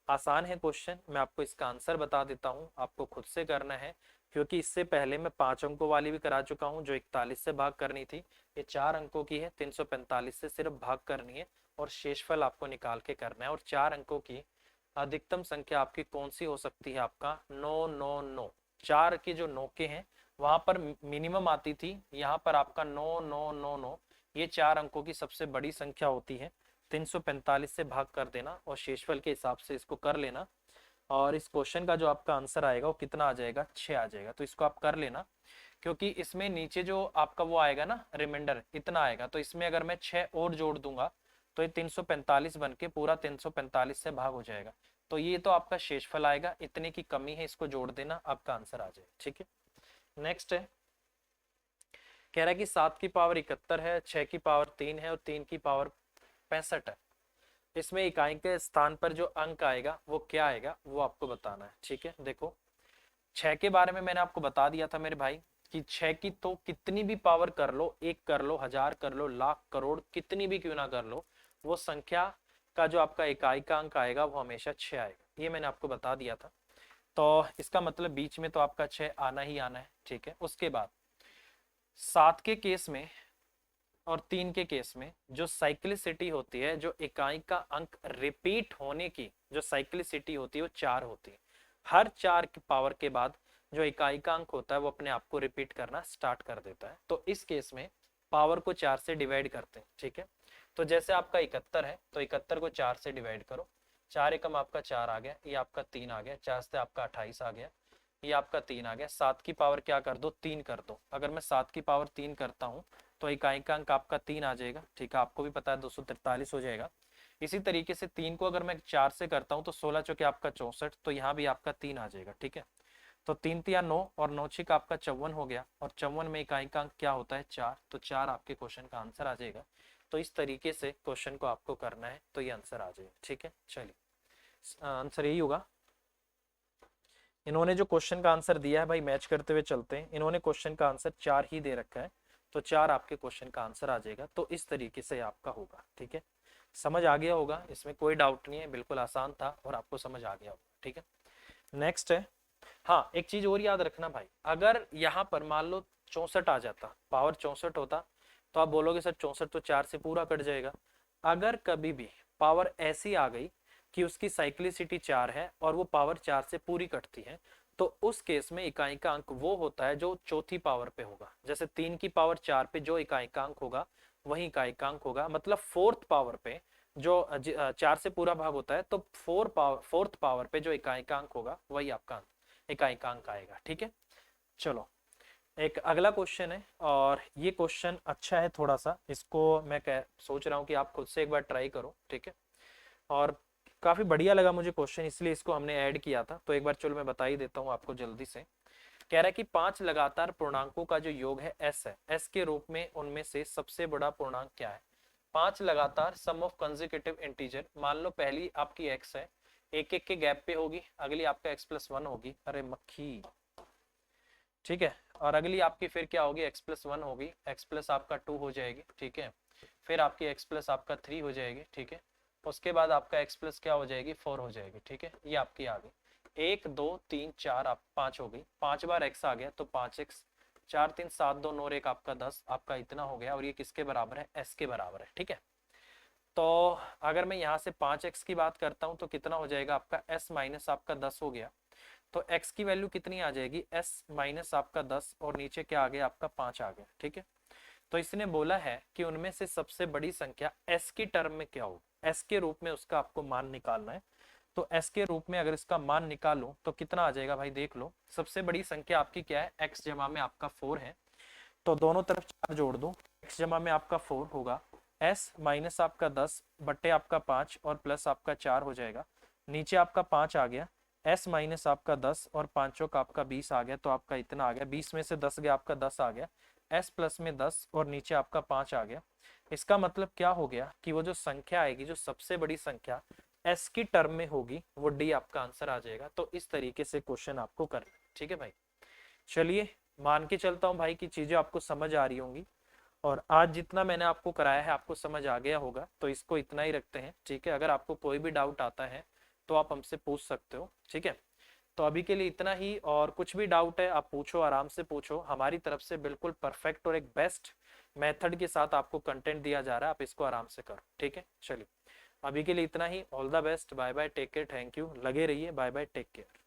आसान है क्वेश्चन, मैं आपको इसका आंसर बता देता हूं, आपको खुद से करना है, क्योंकि इससे पहले मैं 5 अंकों वाली भी करा चुका हूं जो 41 से भाग करनी थी। ये 4 अंकों की है, 345 से सिर्फ भाग करनी है और शेषफल आपको निकाल के करना है। और 4 अंकों की अधिकतम संख्या आपकी कौन सी हो सकती है, आपका 999। 4 की जो नौके हैं वहां पर मिनिमम आती थी, यहाँ पर आपका 9999, ये 4 अंकों की सबसे बड़ी संख्या होती है। 345 से भाग कर देना और शेषफल के हिसाब से इसको कर लेना, और इस क्वेश्चन का जो आपका आंसर आएगा वो कितना आ जाएगा, 6 आ जाएगा। तो इसको आप कर लेना, क्योंकि इसमें नीचे जो आपका वो आएगा ना रिमाइंडर, इतना आएगा। तो इसमें अगर मैं 6 और जोड़ दूंगा तो ये 345 बन के पूरा 345 से भाग हो जाएगा। तो ये तो आपका शेषफल आएगा, इतने की कमी है, इसको जोड़ देना, आपका आंसर आ जाएगा, ठीक है। नेक्स्ट है। कह रहा है कि 7 की पावर 71 है, 6 की पावर 3 है और 3 की पावर 65 है। इसमें इकाई के स्थान पर जो अंक आएगा वो क्या आएगा वो आपको बताना है, ठीक है। देखो 6 के बारे में मैंने आपको बता दिया था मेरे भाई कि 6 की तो कितनी भी पावर कर लो, 1 कर लो, 1000 कर लो, लाख करोड़ कितनी भी क्यों ना कर लो, वो संख्या का जो आपका इकाई का अंक आएगा वो हमेशा 6 आएगा। ये मैंने आपको बता दिया था। तो इसका मतलब बीच में तो आपका 6 आना ही आना है, ठीक है। उसके बाद 7 के केस में और 3 के केस में जो साइक्लिसिटी होती है, जो इकाई का अंक रिपीट होने की जो साइक्लिसिटी होती है वो 4 होती है। हर 4 की पावर के बाद जो इकाई का अंक होता है वो अपने आप को रिपीट करना स्टार्ट कर देता है। तो इस केस में पावर को 4 से डिवाइड करते हैं, ठीक है। तो जैसे आपका 71 है तो 71 को 4 से डिवाइड करो, 4 एकम आपका 4 आ गया, ये आपका 3 आ गया, 4 से आपका 28 आ गया, ये आपका 3 आ गया। 7 की पावर क्या कर दो, 3 कर दो। अगर मैं 7 की पावर 3 करता हूँ तो इकाई का अंक आपका 3 आ जाएगा। ठीक है, आपको भी पता है 243 हो जाएगा। इसी तरीके से 3 को अगर मैं 4 से करता हूँ तो 16 चौके आपका 64, तो यहाँ भी आपका 3 आ जाएगा। ठीक है, तो 3 तिया 9 और 9 छिक आपका 54 हो गया, और 54 में इकाई का अंक क्या होता है, 4, तो 4 आपके क्वेश्चन का आंसर आ जाएगा। तो इस तरीके से क्वेश्चन को आपको करना है तो ये आंसर आ जाएगा। ठीक है, चलिए आंसर यही होगा। इन्होंने जो क्वेश्चन का आंसर दिया है भाई, मैच करते हुए चलते हैं। इन्होंने क्वेश्चन का आंसर 4 ही दे रखा है, तो 4 आपके क्वेश्चन का आंसर आ जाएगा। तो इस तरीके से आपका होगा। ठीक है, समझ आ गया होगा, इसमें कोई डाउट नहीं है, बिल्कुल आसान था और आपको समझ आ गया होगा। ठीक है, नेक्स्ट है, हाँ एक चीज और याद रखना भाई, अगर यहाँ पर मान लो 64 आ जाता, पावर 64 होता, तो आप बोलोगे सर 64 तो 4 से पूरा कट जाएगा। अगर कभी भी पावर ऐसी आ गई कि उसकी साइक्लिसिटी 4 है और वो पावर 4 से पूरी कटती है, तो उस केस में इकाई का अंक वो होता है जो चौथी पावर पे होगा। जैसे 3 की पावर 4 पे जो इकाई का अंक होगा वही इकाई का अंक होगा, मतलब फोर्थ पावर पे जो 4 से पूरा भाग होता है, तो फोर्थ पावर पे जो इकाई का अंक होगा वही आपका इकाई का अंक आएगा। ठीक है, चलो एक अगला क्वेश्चन है, और ये क्वेश्चन अच्छा है थोड़ा सा, इसको मैं सोच रहा हूँ कि आप खुद से एक बार ट्राई करो। ठीक है, और काफी बढ़िया लगा मुझे क्वेश्चन, इसलिए इसको हमने ऐड किया था। तो एक बार चलो मैं बता ही देता हूँ आपको जल्दी से। कह रहा है कि 5 लगातार पूर्णांकों का जो योग है एस है, एस के रूप में उनमें से सबसे बड़ा पूर्णांक क्या है। 5 लगातार सम ऑफ कंसेक्यूटिव इंटीजर, मान लो पहली आपकी एक्स है, एक एक के गैप पे होगी, अगली आपका x+1 होगी, अरे मक्खी। ठीक है, और अगली आपकी फिर क्या होगी, x+1 होगी, x प्लस आपका 2 हो जाएगी। ठीक है, फिर आपकी x प्लस आपका 3 हो जाएगी। ठीक है, उसके बाद आपका x प्लस क्या हो जाएगी, 4 हो जाएगी। ठीक है, ये आपकी आ गई 1 2 3 4, आप 5 हो गई, 5 बार x आ गया तो 5x, 4 3 7 2 9 1 आपका 10, आपका इतना हो गया, और ये किसके बराबर है, s के बराबर है। ठीक है, तो अगर मैं यहाँ से 5x की बात करता हूँ तो कितना हो जाएगा आपका, s माइनस आपका 10 हो गया, तो x की वैल्यू कितनी आ जाएगी, s माइनस आपका 10, और नीचे क्या आ गया आपका 5 आ गया। ठीक है, तो इसने बोला है कि उनमें से सबसे बड़ी संख्या s की टर्म में क्या हो, s के रूप में उसका आपको मान निकालना है। तो s के रूप में अगर इसका मान निकालो तो कितना आ जाएगा भाई, देख लो सबसे बड़ी संख्या आपकी क्या है, x जमा में आपका 4 है, तो दोनों तरफ 4 जोड़ दो, x जमा में आपका 4 होगा, s माइनस आपका 10 बट्टे आपका 5 और प्लस आपका 4 हो जाएगा, नीचे आपका 5 आ गया, s माइनस आपका 10 और पांचों का आपका 20 आ गया, तो आपका इतना आ गया, 20 में से 10 गया आपका 10 आ गया, s प्लस में 10 और नीचे आपका 5 आ गया। इसका मतलब क्या हो गया कि वो जो संख्या आएगी, जो सबसे बड़ी संख्या s की टर्म में होगी, वो d आपका आंसर आ जाएगा। तो इस तरीके से क्वेश्चन आपको करना है। ठीक है भाई, चलिए मान के चलता हूँ भाई की चीजें आपको समझ आ रही होंगी, और आज जितना मैंने आपको कराया है आपको समझ आ गया होगा, तो इसको इतना ही रखते हैं। ठीक है, अगर आपको कोई भी डाउट आता है तो आप हमसे पूछ सकते हो। ठीक है, तो अभी के लिए इतना ही, और कुछ भी डाउट है आप पूछो, आराम से पूछो, हमारी तरफ से बिल्कुल परफेक्ट और एक बेस्ट मेथड के साथ आपको कंटेंट दिया जा रहा है, आप इसको आराम से करो। ठीक है, चलिए अभी के लिए इतना ही, all the best, bye bye, take care, thank you, लगे रहिए, बाय बाय, टेक केयर।